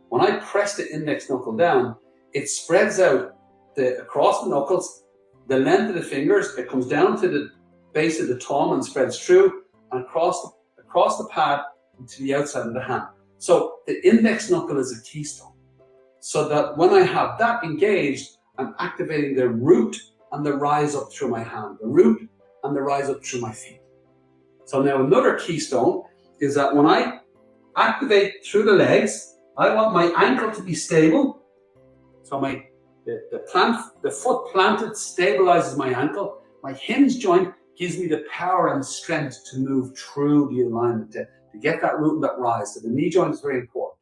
When I press the index knuckle down, it spreads out across the knuckles, the length of the fingers, it comes down to the base of the thumb and spreads through and across the pad to the outside of the hand. So the index knuckle is a keystone. So that when I have that engaged, I'm activating the root and the rise up through my hand, the root and the rise up through my feet. So now another keystone is that when I activate through the legs, I want my ankle to be stable. So the foot planted stabilizes my ankle. My hinge joint gives me the power and strength to move through the alignment, to get that root and that rise. So the knee joint is very important.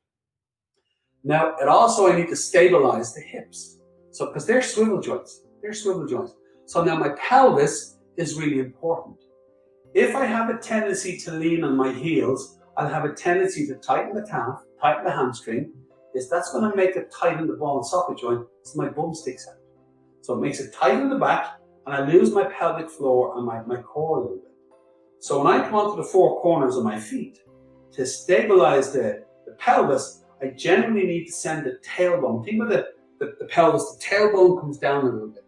Now, I need to stabilize the hips. So, because they're swivel joints. So now my pelvis is really important. If I have a tendency to lean on my heels, I'll have a tendency to tighten the calf, tighten the hamstring. That's going to make it tighten the ball and socket joint so my bum sticks out. So it makes it tight in the back, and I lose my pelvic floor and my core a little bit. So when I come onto the four corners of my feet, to stabilize the pelvis, I generally need to send the tailbone. Think about the pelvis, the tailbone comes down a little bit.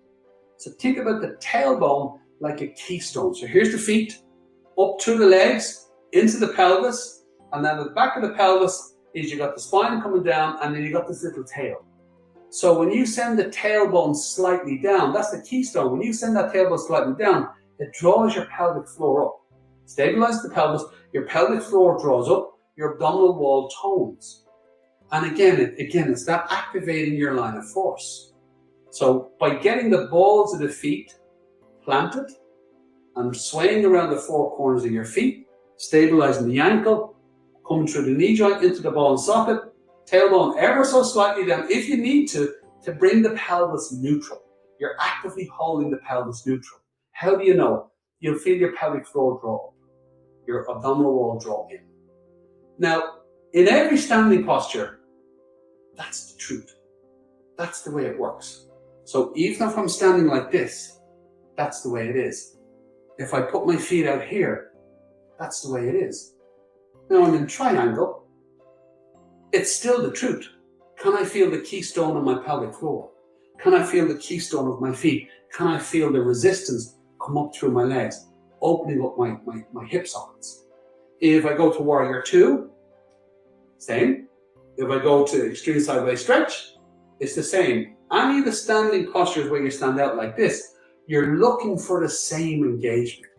So think about the tailbone like a keystone. So here's the feet, up through the legs, into the pelvis, and then at the back of the pelvis is you got the spine coming down, and then you got this little tail. So when you send the tailbone slightly down, that's the keystone. When you send that tailbone slightly down, it draws your pelvic floor up. Stabilize the pelvis, your pelvic floor draws up, your abdominal wall tones. And again, it's that activating your line of force. So by getting the balls of the feet planted and swaying around the four corners of your feet, stabilizing the ankle, coming through the knee joint into the ball and socket, tailbone ever so slightly down if you need to bring the pelvis neutral. You're actively holding the pelvis neutral. How do you know? You'll feel your pelvic floor draw up, your abdominal wall draw in. Now, in every standing posture, that's the truth. That's the way it works. So even if I'm standing like this, that's the way it is. If I put my feet out here, that's the way it is. Now I'm in triangle, it's still the truth. Can I feel the keystone of my pelvic floor? Can I feel the keystone of my feet? Can I feel the resistance come up through my legs, opening up my hip sockets? If I go to warrior two, same. If I go to extreme sideways stretch, it's the same. Any of the standing postures where you stand out like this, you're looking for the same engagement.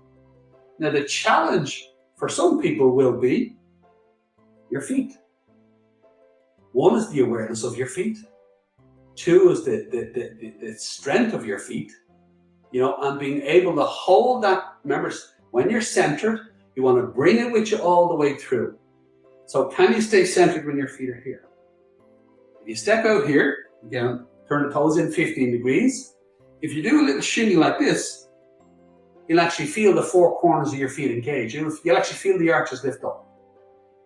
Now the challenge for some people will be your feet. One is the awareness of your feet. Two is the strength of your feet, and being able to hold that. Remember, when you're centered, you want to bring it with you all the way through. So can you stay centered when your feet are here? If you step out here, again, turn the toes in 15 degrees. If you do a little shimmy like this, you'll actually feel the four corners of your feet engage. You'll actually feel the arches lift up.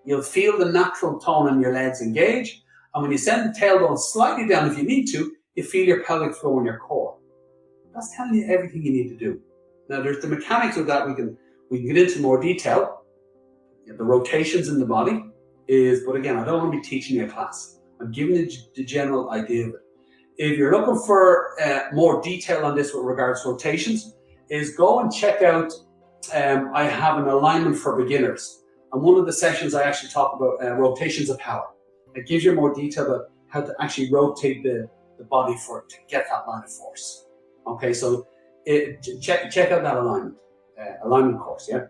You'll feel the natural tone in your legs engage. And when you send the tailbone slightly down if you need to, you feel your pelvic floor and your core. That's telling you everything you need to do. Now there's the mechanics of that we can get into more detail. The rotations in the body but again, I don't want to be teaching you a class. I'm giving you the general idea of it. If you're looking for more detail on this with regards to rotations, is go and check out, I have an alignment for beginners. And one of the sessions I actually talk about rotations of power. It gives you more detail about how to actually rotate the body to get that line of force. Okay, so check out that alignment course, yeah?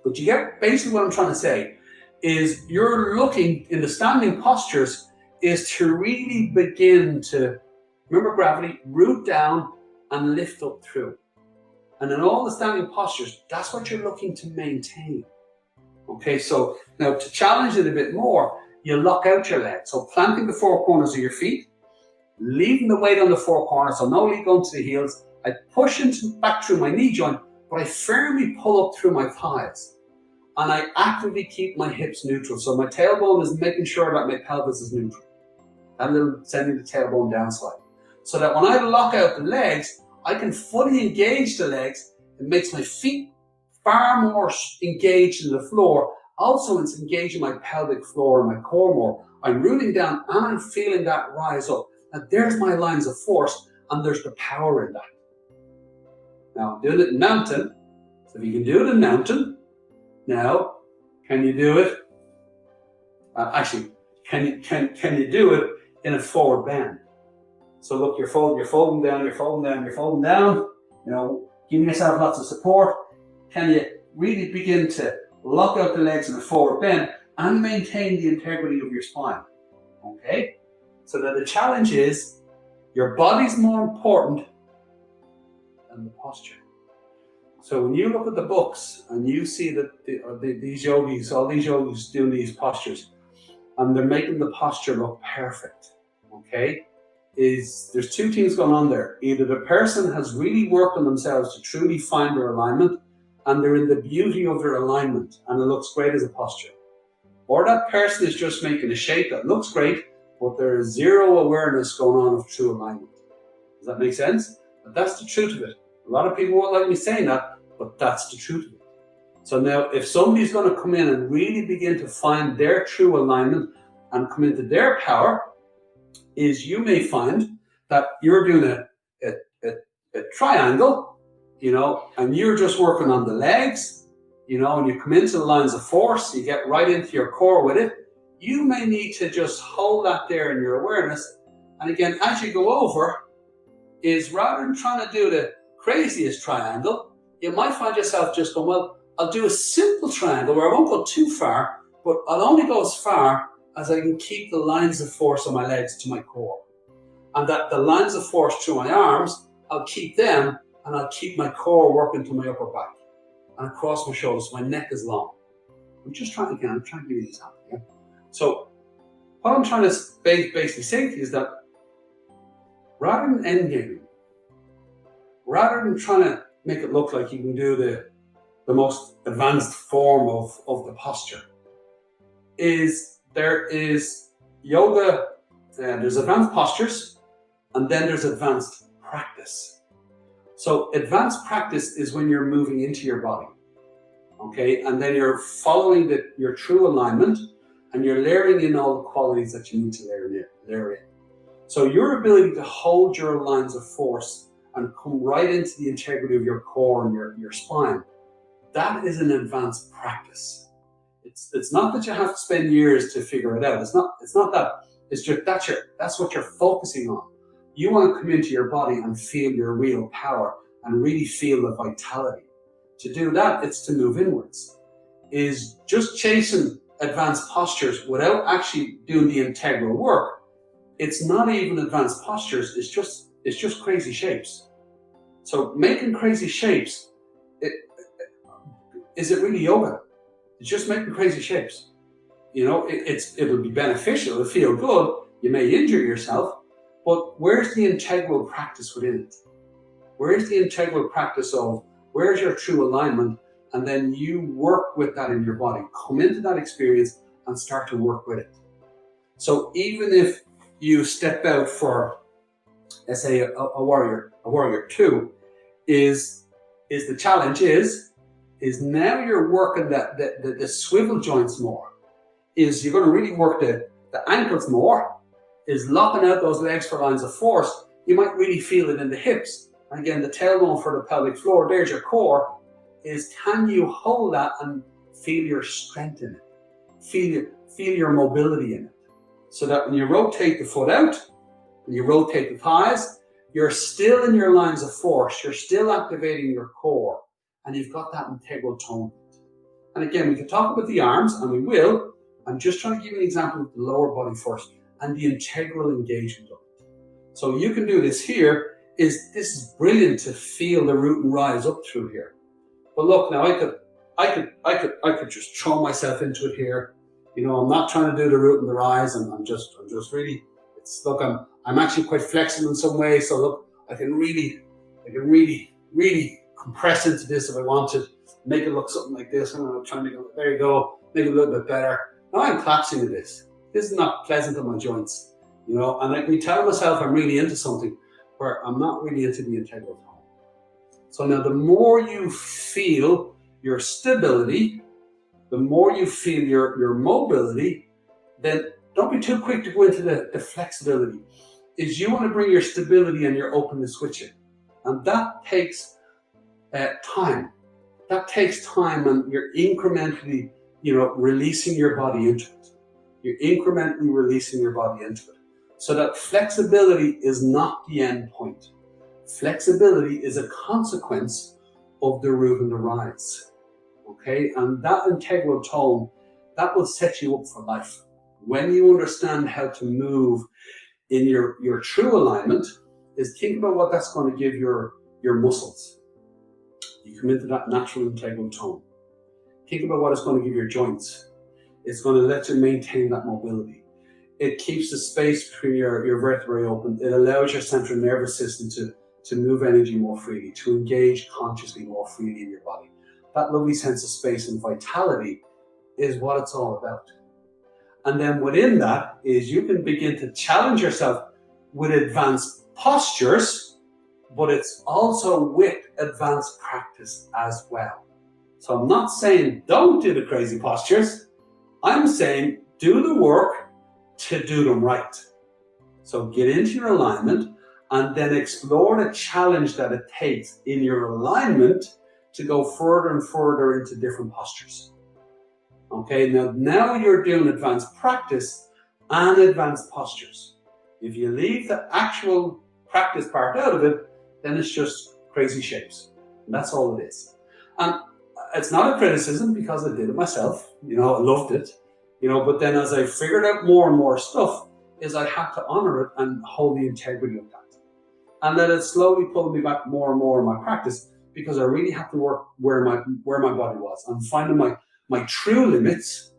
But you get basically what I'm trying to say is you're looking in the standing postures is to really begin to, remember gravity, root down and lift up through. And in all the standing postures, that's what you're looking to maintain. Okay, so now to challenge it a bit more, you lock out your legs. So planting the four corners of your feet, leaving the weight on the four corners, so no leg going to the heels. I push back through my knee joint, but I firmly pull up through my thighs. And I actively keep my hips neutral. So my tailbone is making sure that my pelvis is neutral. And sending the tailbone down slightly. So that when I lock out the legs, I can fully engage the legs. It makes my feet far more engaged in the floor. Also, it's engaging my pelvic floor and my core more. I'm rooting down and I'm feeling that rise up. And there's my lines of force, and there's the power in that. Now, doing it in mountain. So if you can do it in mountain, now, can you do it? Can you do it in a forward bend? So look, you're folding down, giving yourself lots of support. Can you really begin to lock out the legs in a forward bend and maintain the integrity of your spine? Okay? So now the challenge is, your body's more important than the posture. So when you look at the books and you see that all these yogis doing these postures, and they're making the posture look perfect, okay? There's two things going on there. Either the person has really worked on themselves to truly find their alignment, and they're in the beauty of their alignment, and it looks great as a posture. Or that person is just making a shape that looks great, but there is zero awareness going on of true alignment. Does that make sense? But that's the truth of it. A lot of people won't like me saying that, but that's the truth of it. So now, if somebody's going to come in and really begin to find their true alignment and come into their power, is you may find that you're doing a triangle, and you're just working on the legs, and you come into the lines of force, you get right into your core with it. You may need to just hold that there in your awareness. And again, as you go over, is rather than trying to do the craziest triangle, you might find yourself just going, well, I'll do a simple triangle where I won't go too far, but I'll only go as far as I can keep the lines of force on my legs to my core. And that the lines of force through my arms, I'll keep them, and I'll keep my core working to my upper back and across my shoulders, so my neck is long. I'm trying to give you an example. Yeah? So what I'm trying to basically say to you is that rather than endgaming, rather than trying to make it look like you can do the most advanced form of the posture, there is yoga there's advanced postures, and then there's advanced practice. So advanced practice is when you're moving into your body, okay? And then you're following your true alignment, and you're layering in all the qualities that you need to layer in. So your ability to hold your lines of force and come right into the integrity of your core and your spine, that is an advanced practice. It's not that you have to spend years to figure it out. It's not that. It's just that's what you're focusing on. You want to come into your body and feel your real power and really feel the vitality. To do that, it's to move inwards. Is just chasing advanced postures without actually doing the integral work. It's not even advanced postures. It's just crazy shapes. So making crazy shapes, is it really yoga? It's just making crazy shapes. You know, it'll be beneficial. It'll feel good. You may injure yourself, but where's the integral practice within it? Where's the integral practice of where's your true alignment? And then you work with that in your body. Come into that experience and start to work with it. So even if you step out for, let's say, a warrior 2, is the challenge is now you're working the swivel joints more. Is you're going to really work the ankles more. Is locking out those legs for lines of force. You might really feel it in the hips. And again, the tailbone for the pelvic floor. There's your core. Is can you hold that and feel your strength in it? Feel your mobility in it. So that when you rotate the foot out, when you rotate the thighs, you're still in your lines of force. You're still activating your core. And you've got that integral tone. And again, we can talk about the arms, and we will. I'm just trying to give you an example of the lower body first and the integral engagement of it. So you can do this here. This is brilliant to feel the root and rise up through here. But look, now I could just throw myself into it here. You know, I'm not trying to do the root and the rise, and I'm just really. I'm actually quite flexible in some ways. So look, I can really compress into this if I wanted. Make it look something like this. And I'm trying to go. There you go. Make it a little bit better. Now I'm collapsing into this. This is not pleasant on my joints, you know. And I can tell myself I'm really into something where I'm not really into the integral tone. So now the more you feel your stability, the more you feel your mobility, then don't be too quick to go into the flexibility. Is you want to bring your stability and your openness with you. And that takes time. That takes time, and you're incrementally, releasing your body into it. You're incrementally releasing your body into it. So that flexibility is not the end point. Flexibility is a consequence of the root and the rise. Okay, and that integral tone, that will set you up for life. When you understand how to move in your true alignment, is think about what that's going to give your muscles. You come into that natural integral tone. Think about what it's going to give your joints. It's going to let you maintain that mobility. It keeps the space between your vertebrae open. It allows your central nervous system to move energy more freely, to engage consciously more freely in your body. That lovely sense of space and vitality is what it's all about. And then within that is you can begin to challenge yourself with advanced postures, but it's also with advanced practice as well. So I'm not saying don't do the crazy postures. I'm saying do the work to do them right. So get into your alignment and then explore the challenge that it takes in your alignment to go further and further into different postures. Okay, now you're doing advanced practice and advanced postures. If you leave the actual practice part out of it, then it's just crazy shapes. And that's all it is. And it's not a criticism because I did it myself. I loved it. But then as I figured out more and more stuff, is I had to honor it and hold the integrity of that. And then it slowly pulled me back more and more in my practice because I really had to work where my body was. I'm finding my true limits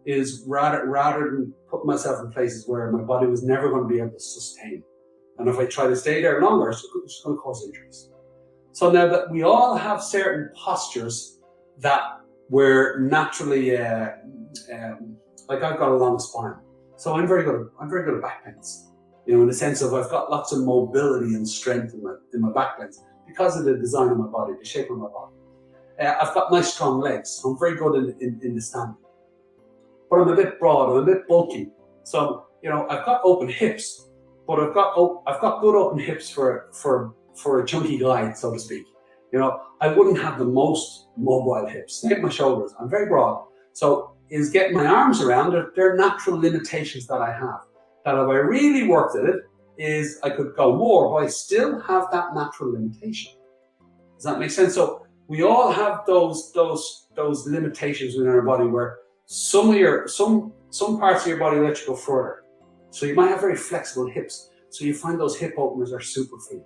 is rather than put myself in places where my body was never going to be able to sustain. And if I try to stay there longer, it's going to cause injuries. So now that we all have certain postures that we're naturally, like I've got a long spine. So I'm very good at back bends. In the sense of I've got lots of mobility and strength in my back bends because of the design of my body, the shape of my body. I've got nice strong legs, so I'm very good in the standing. But I'm a bit broad, I'm a bit bulky. So, I've got open hips, but I've got good open hips for a chunky guy, so to speak. I wouldn't have the most mobile hips. Same with my shoulders. I'm very broad. So is getting my arms around, they're natural limitations that I have. That if I really worked at it, is I could go more, but I still have that natural limitation. Does that make sense? So we all have those limitations within our body where some parts of your body let you go further. So you might have very flexible hips. So you find those hip openers are super for you.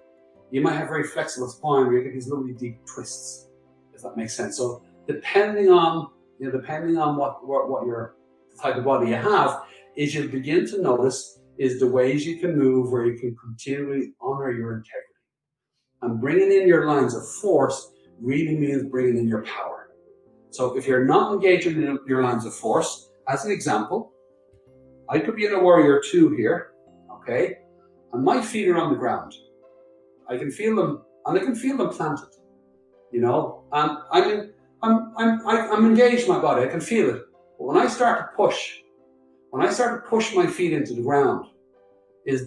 You might have very flexible spine where you get these lovely deep twists, if that makes sense. So depending on what your type of body you have, is you'll begin to notice is the ways you can move where you can continually honor your integrity. And bringing in your lines of force really means bringing in your power. So if you're not engaging in your lines of force, as an example, I could be in a warrior 2 here, okay? And my feet are on the ground. I can feel them, and I can feel them planted, and I'm engaged in my body, I can feel it. But when I start to push my feet into the ground,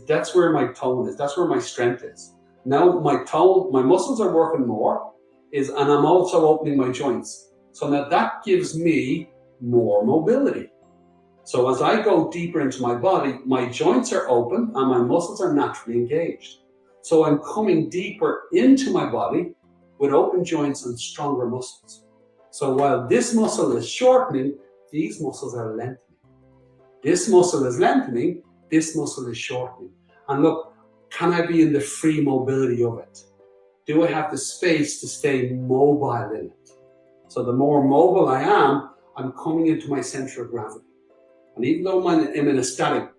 that's where my tone is, that's where my strength is. Now my muscles are working more, and I'm also opening my joints. So now that gives me more mobility. So as I go deeper into my body, my joints are open and my muscles are naturally engaged. So I'm coming deeper into my body with open joints and stronger muscles. So while this muscle is shortening, these muscles are lengthening. This muscle is lengthening, this muscle is shortening. And look, can I be in the free mobility of it? Do I have the space to stay mobile in it? So the more mobile I am, I'm coming into my center of gravity. And even though I'm in a static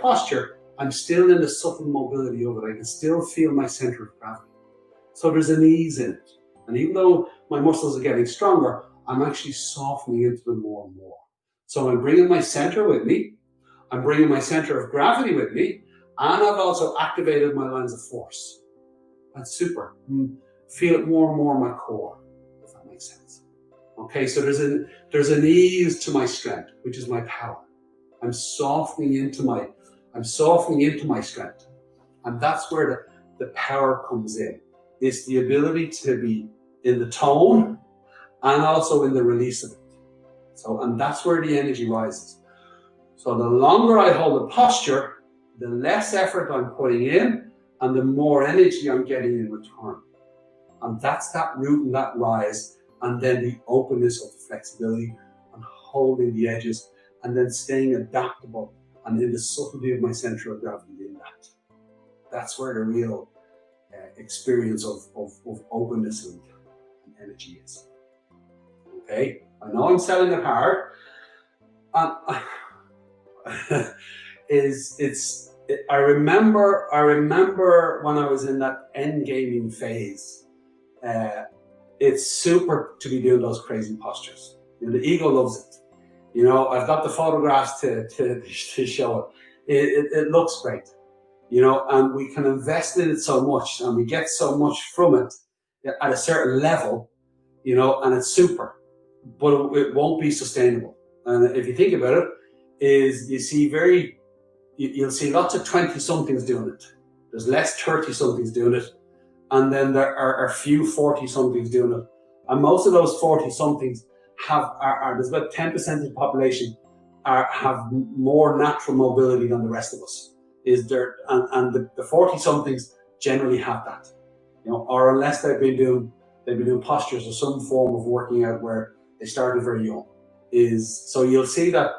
posture, I'm still in the subtle mobility of it. I can still feel my center of gravity. So there's an ease in it. And even though my muscles are getting stronger, I'm actually softening into them more and more. So I'm bringing my center with me. I'm bringing my center of gravity with me. And I've also activated my lines of force. That's super. Feel it more and more in my core, if that makes sense. Okay, so there's an ease to my strength, which is my power. I'm softening into my strength. And that's where the power comes in. It's the ability to be in the tone and also in the release of it. So, and that's where the energy rises. So the longer I hold the posture, the less effort I'm putting in and the more energy I'm getting in return. And that's that root and that rise, and then the openness of the flexibility and holding the edges and then staying adaptable and in the subtlety of my center of gravity in that. That's where the real experience of openness and energy is. Okay, I know I'm selling it hard. I remember when I was in that end gaming phase. It's super to be doing those crazy postures. The ego loves it. I've got the photographs to show it. It looks great. And we can invest in it so much and we get so much from it at a certain level, and it's super, but it won't be sustainable. And if you think about it, you'll see lots of 20-somethings doing it. There's less 30-somethings doing it. And then there are a few 40-somethings doing it. And most of those 40-somethings there's about 10% of the population have more natural mobility than the rest of us. And the 40-somethings generally have that, or unless they've been doing postures or some form of working out where they started very young. So you'll see that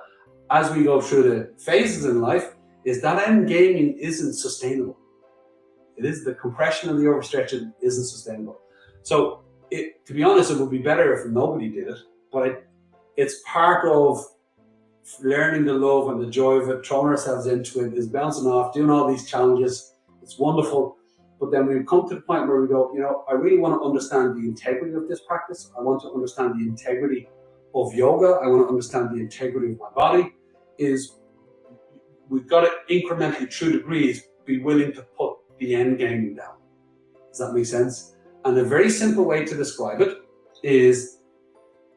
as we go through the phases in life, is that end gaming isn't sustainable. It is the compression and the overstretching isn't sustainable. So to be honest, it would be better if nobody did it, but it's part of learning the love and the joy of it, throwing ourselves into it, is bouncing off, doing all these challenges. It's wonderful. But then we come to the point where we go, I really want to understand the integrity of this practice. I want to understand the integrity of yoga. I want to understand the integrity of my body. we've got to incrementally, through degrees, be willing to put the end game down. Does that make sense? And a very simple way to describe it is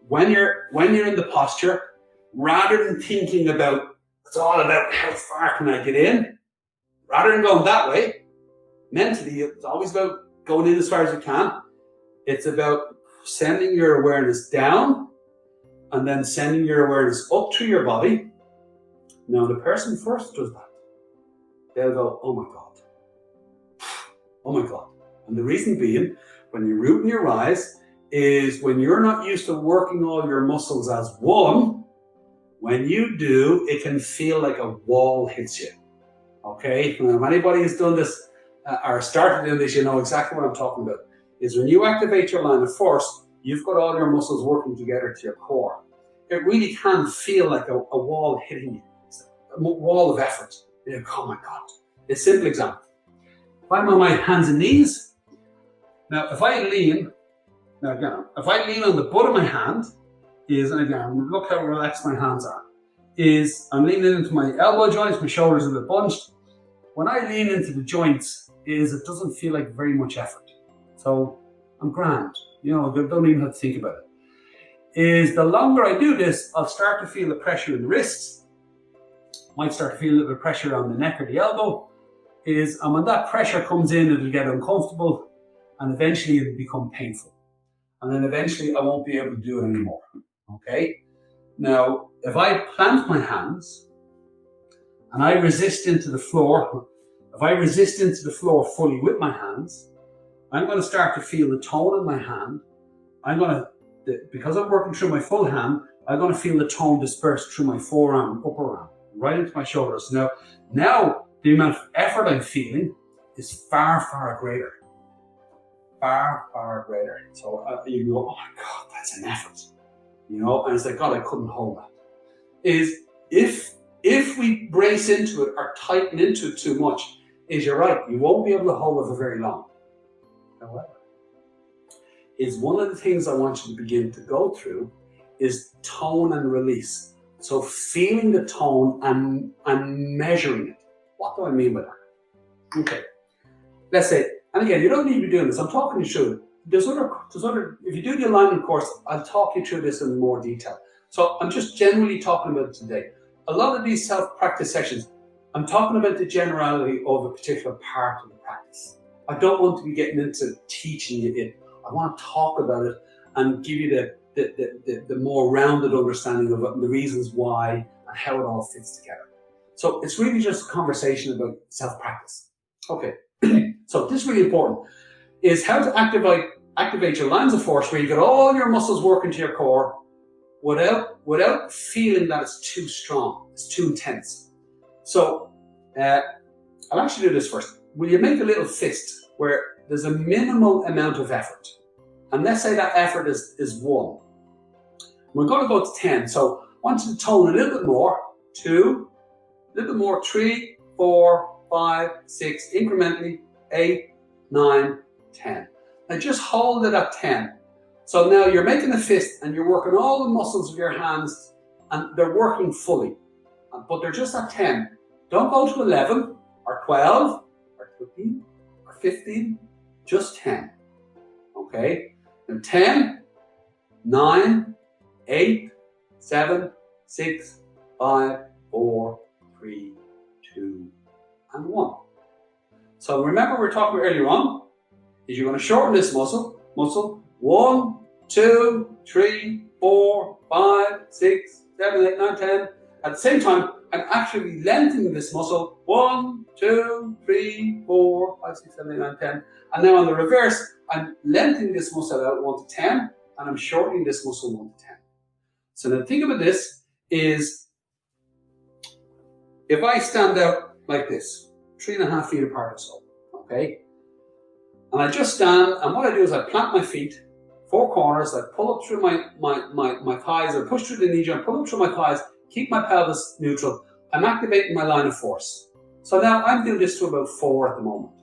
when you're in the posture, rather than thinking about, it's all about how far can I get in, rather than going that way, mentally, it's always about going in as far as you can. It's about sending your awareness down and then sending your awareness up through your body. Now, the person first does that. They'll go, oh my God. Oh my God. And the reason being, when you root in your eyes, is when you're not used to working all your muscles as one, when you do, it can feel like a wall hits you. Okay? Now, if anybody has done this or started doing this, you know exactly what I'm talking about. Is when you activate your line of force, you've got all your muscles working together to your core. It really can feel like a wall hitting you. It's a wall of effort. You're like, oh my God. A simple example. If I'm on my hands and knees, now if I lean on the butt of my hand, and again, look how relaxed my hands are, I'm leaning into my elbow joints, my shoulders are a bit bunched. When I lean into the joints, it doesn't feel like very much effort. So I'm grand, don't even have to think about it. The longer I do this, I'll start to feel the pressure in the wrists, might start to feel a little bit of pressure on the neck or the elbow, and when that pressure comes in, it'll get uncomfortable, and eventually it'll become painful. And then eventually I won't be able to do it anymore, okay? Now, if I plant my hands, and I resist into the floor, fully with my hands, I'm going to start to feel the tone in my hand. Because I'm working through my full hand, I'm going to feel the tone dispersed through my forearm, upper arm, right into my shoulders. Now the amount of effort I'm feeling is far, far greater. Far, far greater. So you go, oh my God, that's an effort. And it's like, God, I couldn't hold that. If we brace into it or tighten into it too much, you're right, you won't be able to hold it for very long. However, one of the things I want you to begin to go through is tone and release. So feeling the tone and measuring it. What do I mean by that? Okay, let's say, and again, you don't need to be doing this. I'm talking you through it. There's other. If you do the alignment course, I'll talk you through this in more detail. So I'm just generally talking about it today. A lot of these self-practice sessions, I'm talking about the generality of a particular part of the practice. I don't want to be getting into teaching you it. I want to talk about it and give you the more rounded understanding of it and the reasons why and how it all fits together. So it's really just a conversation about self-practice. Okay, so this is really important, is how to activate your lines of force where you get all your muscles working to your core without feeling that it's too strong, it's too intense. So I'll actually do this first. Will you make a little fist where there's a minimal amount of effort? And let's say that effort is 1. We're going to go to 10. So I want you to tone a little bit more. 2, a little bit more. 3, 4, 5, 6, incrementally. 8, 9, 10. Now just hold it at 10. So now you're making a fist and you're working all the muscles of your hands and they're working fully. But they're just at 10. Don't go to 11 or 12 or 13 or 15. Just 10. Okay? Now 10, 9, 8, 7, 6, 5, 4, 3, 2, and 1. So remember we're talking earlier on, is you're going to shorten this muscle. 1, 2, 3, 4, 5, 6, 7, 8, 9, 10. At the same time, I'm actually lengthening this muscle. 1, 2, 3, 4, 5, 6, 7, 8, 9, 10. And now on the reverse, I'm lengthening this muscle out 1 to 10, and I'm shortening this muscle 1 to 10. So now think about this is, if I stand out like this, 3.5 feet apart or so, okay? And I just stand, and what I do is I plant my feet, 4 corners, I pull up through my thighs, I push through the knee joint, pull up through my thighs, keep my pelvis neutral. I'm activating my line of force. So now I'm doing this to about 4 at the moment.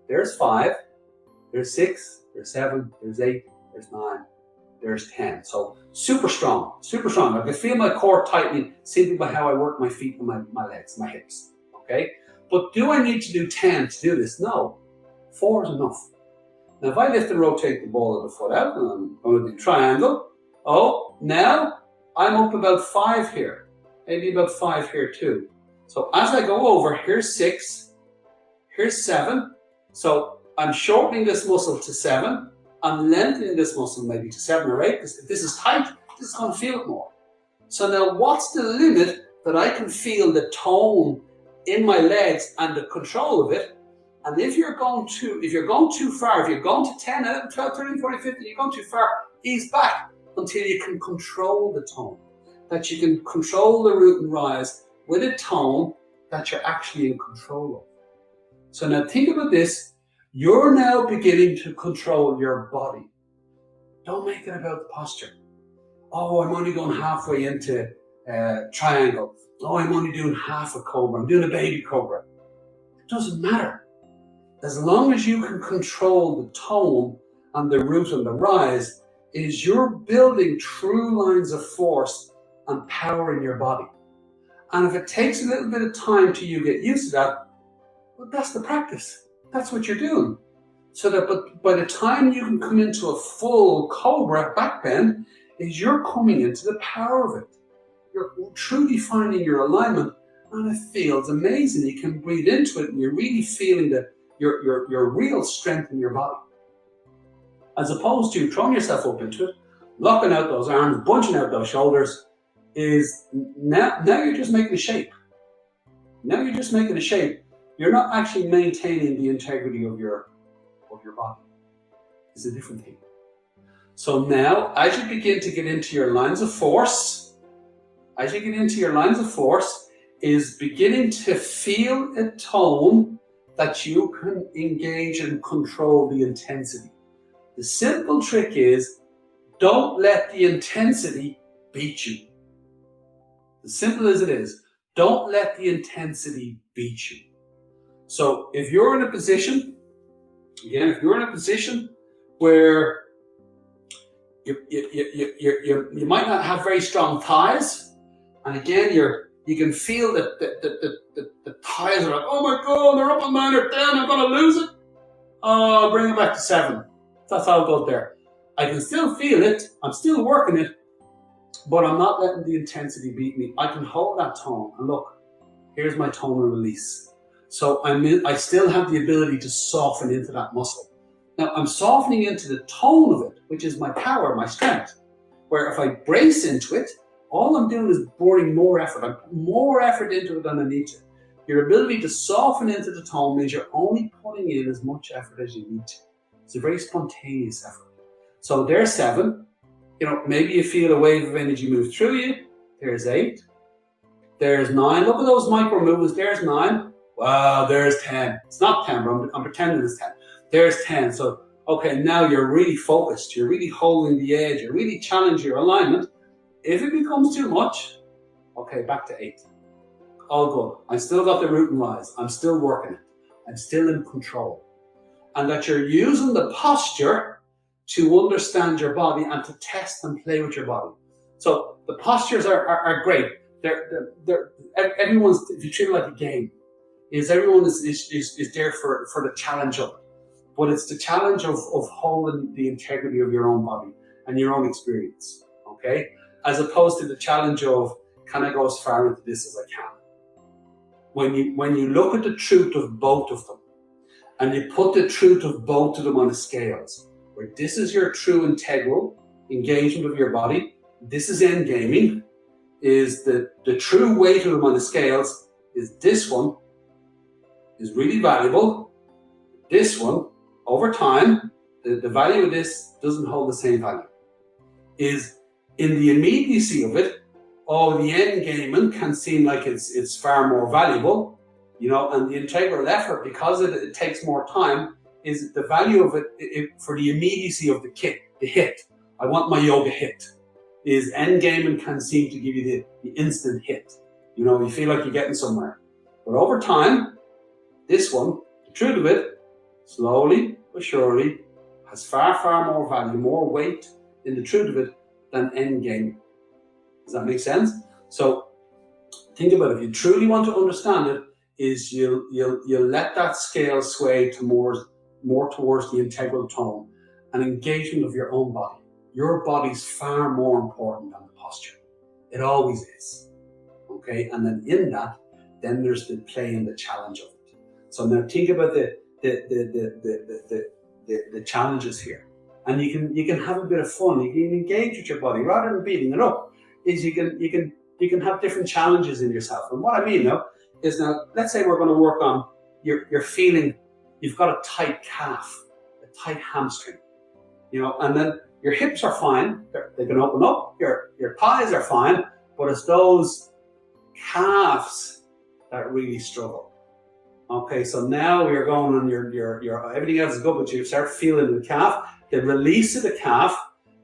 There's 5, there's 6, there's 7, there's 8, there's 9, there's 10. So super strong, super strong. I can feel my core tightening simply by how I work my feet and my legs, my hips, okay? But do I need to do 10 to do this? No, 4 is enough. Now if I lift and rotate the ball of the foot out, and I'm going to do triangle, now I'm up about 5 here, maybe about 5 here too. So as I go over, here's 6, here's 7. So I'm shortening this muscle to 7. I'm lengthening this muscle maybe to 7 or 8, because if this is tight, this is going to feel it more. So now what's the limit that I can feel the tone in my legs and the control of it? And if you're going too far, if you're going to 10, 11, 12, 13, 14, 15, you're going too far, ease back until you can control the tone. That you can control the root and rise with a tone that you're actually in control of. So now think about this. You're now beginning to control your body. Don't make it about the posture. Oh, I'm only going halfway into triangle. Oh, I'm only doing half a cobra. I'm doing a baby cobra. It doesn't matter. As long as you can control the tone and the root and the rise, is you're building true lines of force and power in your body. And if it takes a little bit of time till you get used to that, well, that's the practice. That's what you're doing. So that by the time you can come into a full cobra back bend, is you're coming into the power of it. You're truly finding your alignment, and it feels amazing. You can breathe into it, and you're really feeling your real strength in your body. As opposed to throwing yourself up into it, locking out those arms, bunching out those shoulders, is now you're just making a shape. Now you're just making a shape. You're not actually maintaining the integrity of your body. It's a different thing. So now, as you begin to get into your lines of force, is beginning to feel a tone that you can engage and control the intensity. The simple trick is, don't let the intensity beat you. As simple as it is, don't let the intensity beat you. So if you're in a position, where you might not have very strong thighs, and again you can feel that the thighs are like, oh my God, they're up on mine, they're down, I'm going to lose it. Oh, I'll bring it back to 7. That's how it goes there. I can still feel it, I'm still working it, but I'm not letting the intensity beat me. I can hold that tone, and look, here's my tone and release. So I still have the ability to soften into that muscle. Now I'm softening into the tone of it, which is my power, my strength. Where if I brace into it, all I'm doing is pouring more effort. I'm putting more effort into it than I need to. Your ability to soften into the tone means you're only putting in as much effort as you need to. It's a very spontaneous effort. So there's 7. Maybe you feel a wave of energy move through you. There's 8. There's 9. Look at those micro movements. There's 9. Wow, there's 10. It's not 10, but I'm pretending it's 10. There's 10. So, okay, now you're really focused. You're really holding the edge. You're really challenging your alignment. If it becomes too much, okay, back to 8. All good. I still got the root and rise. I'm still working it. I'm still in control. And that you're using the posture to understand your body and to test and play with your body. So the postures are great. Everyone's, if you treat it like a game, everyone is there for the challenge of it. But it's the challenge of holding the integrity of your own body and your own experience, okay? As opposed to the challenge of, can I go as far into this as I can? When you look at the truth of both of them, and you put the truth of both of them on the scales, where this is your true integral engagement of your body, this is end gaming, is the true weight of them on the scales is this one is really valuable. This one, over time, the value of this doesn't hold the same value. Is in the immediacy of it, the end gaming can seem like it's far more valuable, and the integral effort, because it takes more time, is the value of it for the immediacy of the hit. I want my yoga hit. Is end gaming can seem to give you the instant hit. You feel like you're getting somewhere. But over time, this one, the truth of it, slowly but surely, has far, far more value, more weight in the truth of it than end game. Does that make sense? So think about it. If you truly want to understand it, is you'll let that scale sway to more towards the integral tone and engagement of your own body. Your body's far more important than the posture. It always is. Okay, and then in that, then there's the play and the challenge of it. So now think about the challenges here, and you can have a bit of fun. You can engage with your body rather than beating it up. Is you can have different challenges in yourself. And what I mean now is, now let's say we're going to work on you're feeling you've got a tight calf, a tight hamstring, and then your hips are fine. They can open up. Your thighs are fine, but it's those calves that really struggle. Okay, so now you're going on your everything else is good, but you start feeling the calf, the release of the calf.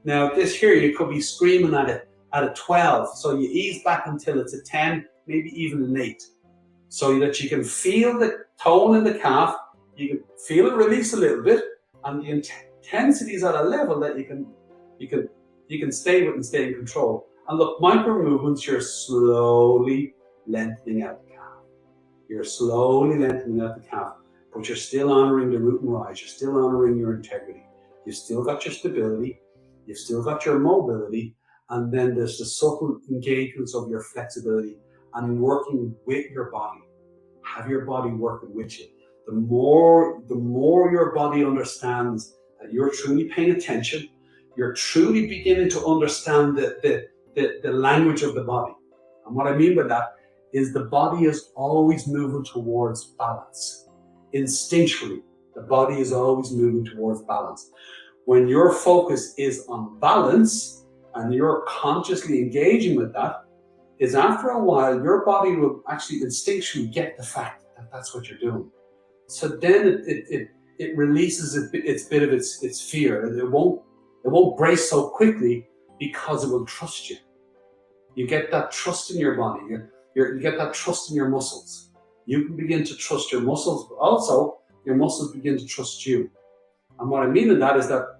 Now this here, you could be screaming at it at a 12, so you ease back until it's a 10, maybe even an 8, so that you can feel the tone in the calf, you can feel it release a little bit, and the intensity is at a level that you can stay with and stay in control. And look, micro movements, you're slowly lengthening out the calf. You're slowly lengthening out the calf, but you're still honoring the root and rise. You're still honoring your integrity. You've still got your stability. You've still got your mobility. And then there's the subtle engagements of your flexibility and working with your body. Have your body working with you. The more your body understands that you're truly paying attention, you're truly beginning to understand the language of the body. And what I mean by that is the body is always moving towards balance. Instinctually, the body is always moving towards balance. When your focus is on balance and you're consciously engaging with that, is after a while, your body will actually instinctually get the fact that that's what you're doing. So then it releases its bit of its fear. It won't brace so quickly because it will trust you. You get that trust in your body. You get that trust in your muscles. You can begin to trust your muscles, but also your muscles begin to trust you. And what I mean in that is that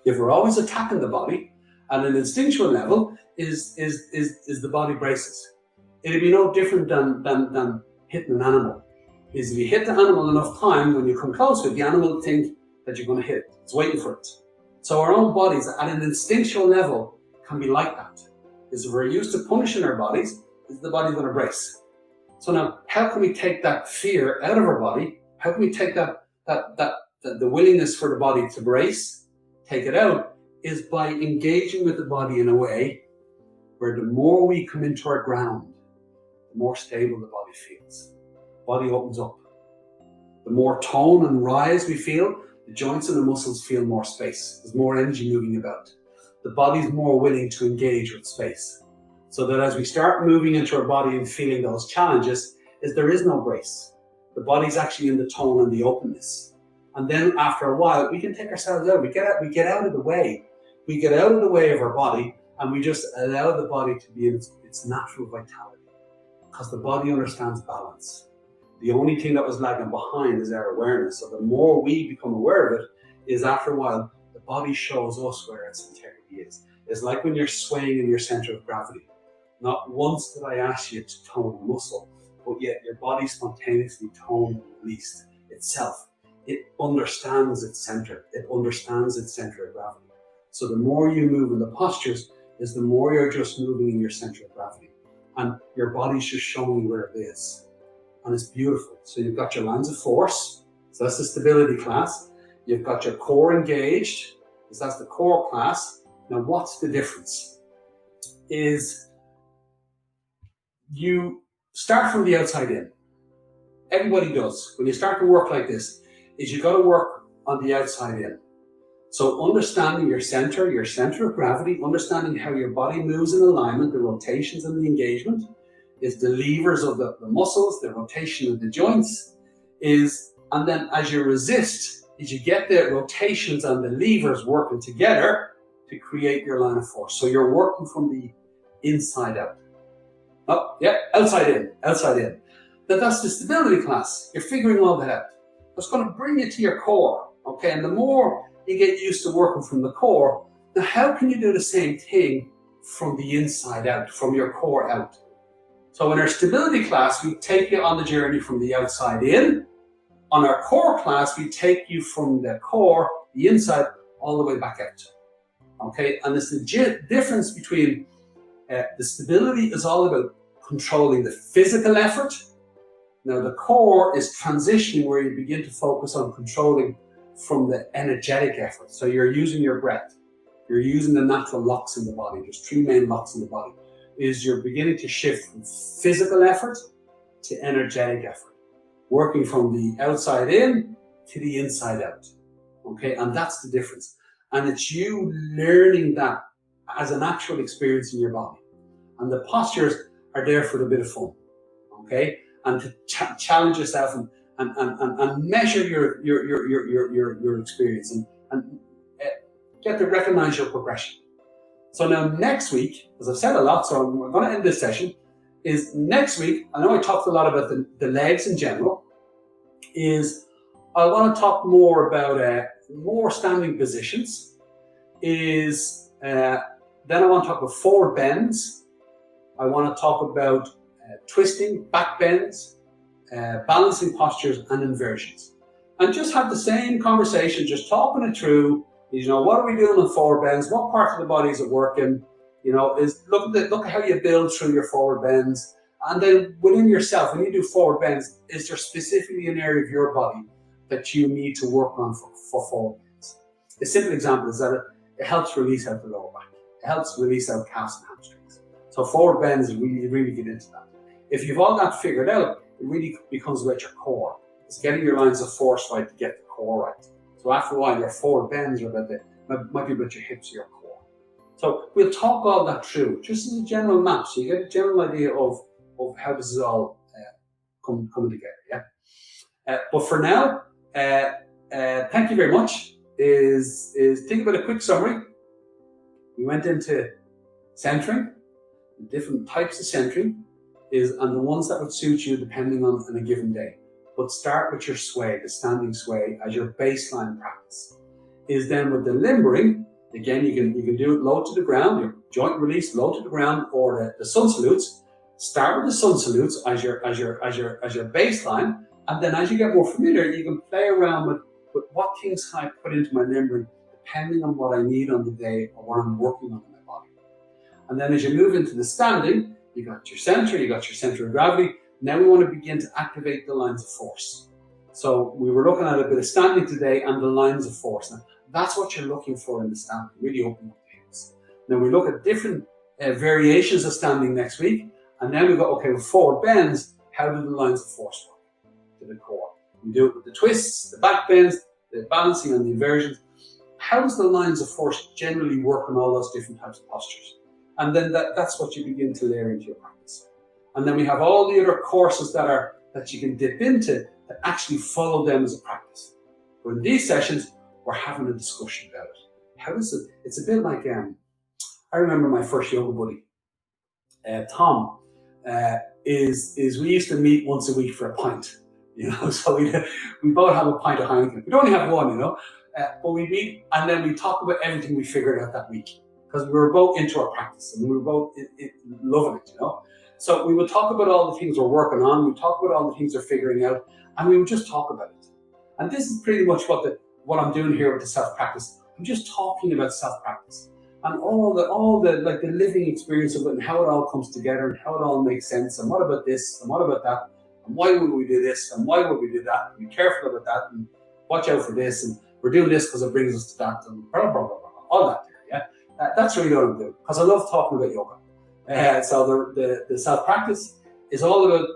if we're always attacking the body at an instinctual level, is the body braces. It'd be no different than hitting an animal. Is if you hit the animal enough time, when you come close to it, the animal will think that you're going to hit it. It's waiting for it. So our own bodies at an instinctual level can be like that. Is if we're used to punishing our bodies, is the body's going to brace. So now, how can we take that fear out of our body? How can we take the willingness for the body to brace, take it out, is by engaging with the body in a way where the more we come into our ground, the more stable the body feels. Body opens up. The more tone and rise we feel, the joints and the muscles feel more space. There's more energy moving about. The body's more willing to engage with space. So that as we start moving into our body and feeling those challenges, is there is no brace. The body's actually in the tone and the openness. And then after a while, we can take ourselves out. We get out of the way. We get out of the way of our body, and we just allow the body to be in its natural vitality. Because the body understands balance. The only thing that was lagging behind is our awareness. So the more we become aware of it, is after a while, the body shows us where its integrity is. It's like when you're swaying in your center of gravity. Not once did I ask you to tone a muscle, but yet your body spontaneously toned and released itself. It understands its center. It understands its center of gravity. So the more you move in the postures, is the more you're just moving in your center of gravity. And your body's just showing you where it is. And it's beautiful. So you've got your lines of force. So that's the stability class. You've got your core engaged. So that's the core class. Now what's the difference? Is you start from the outside in. Everybody does. When you start to work like this, is you got to work on the outside in. So understanding your center of gravity, understanding how your body moves in alignment, the rotations and the engagement, is the levers of the muscles, the rotation of the joints, and then as you resist, is you get the rotations and the levers working together to create your line of force. So you're working from the inside out. Oh, yeah, outside in. That's the stability class. You're figuring all that out. That's going to bring you to your core, okay? And the more you get used to working from the core, Now, how can you do the same thing from the inside out, from your core out? So in our stability class, we take you on the journey from the outside in. On our core class, we take you from the core, the inside, all the way back out. Okay, and it's the difference between the stability is all about controlling the physical effort. Now the core is transitioning, where you begin to focus on controlling from the energetic effort. So you're using your breath. You're using the natural locks in the body. There's 3 main locks in the body. Is you're beginning to shift from physical effort to energetic effort, working from the outside in to the inside out. Okay, and that's the difference. And it's you learning that as an actual experience in your body. And the postures are there for a bit of fun. Okay, and to challenge yourself and measure your experience and get to recognize your progression. So now next week, as I've said a lot, so we're going to end this session, is next week, I know I talked a lot about the legs in general, is I want to talk more about more standing positions, then I want to talk about forward bends, I want to talk about twisting, back bends, balancing postures and inversions. And just have the same conversation, just talking it through. You know, what are we doing on forward bends? What parts of the body is it working? You know, look at how you build through your forward bends. And then within yourself, when you do forward bends, is there specifically an area of your body that you need to work on for forward bends? A simple example is that it helps release out the lower back. It helps release out calves and hamstrings. So forward bends, really get into that. If you've all that figured out, it really becomes about your core. It's getting your lines of force right to get the core right. So after a while, your forward bends are might be about your hips or your core. So we'll talk all that through, just as a general map, so you get a general idea of how this is all coming together. Yeah. But for now, thank you very much. Is think about a quick summary. We went into centering, the different types of centering, and the ones that would suit you depending on a given day. But start with your sway, the standing sway, as your baseline practice. Is then with the limbering, again, you can do it low to the ground, your joint release low to the ground, or the sun salutes. Start with the sun salutes as your baseline, and then as you get more familiar, you can play around with what things can I put into my limbering, depending on what I need on the day or what I'm working on in my body. And then as you move into the standing, you got your center of gravity. Now we want to begin to activate the lines of force. So we were looking at a bit of standing today and the lines of force. Now, that's what you're looking for in the standing, really open up the hips. Now we look at different variations of standing next week, and then we go, okay, with forward bends, how do the lines of force work to the core? We do it with the twists, the back bends, the balancing and the inversions. How does the lines of force generally work on all those different types of postures? And then that's what you begin to layer into your practice. And then we have all the other courses that you can dip into that actually follow them as a practice. But in these sessions, we're having a discussion about it. How is it? It's a bit like, I remember my first yoga buddy, Tom, we used to meet once a week for a pint, you know, so we both have a pint of Heineken. We'd only have one, you know, but we meet and then we talk about everything we figured out that week, because we were both into our practice and we were both loving it, you know. So we would talk about all the things we're working on, we talk about all the things we're figuring out, and we would just talk about it. And this is pretty much what I'm doing here with the self-practice. I'm just talking about self-practice and all the like the living experience of it and how it all comes together and how it all makes sense and what about this and what about that and why would we do this and why would we do that and be careful about that and watch out for this and we're doing this because it brings us to that and blah, blah, blah, blah, blah, all that there, yeah. That's really what I'm doing because I love talking about yoga. So the self-practice is all about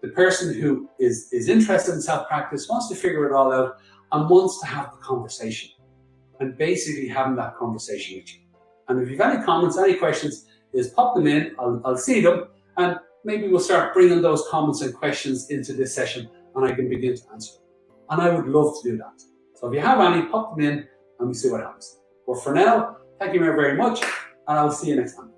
the person who is interested in self-practice, wants to figure it all out and wants to have the conversation and basically having that conversation with you. And if you've any comments, any questions, is pop them in, I'll see them, and maybe we'll start bringing those comments and questions into this session and I can begin to answer them. And I would love to do that. So if you have any, pop them in and we see what happens. But for now, thank you very, very much and I'll see you next time.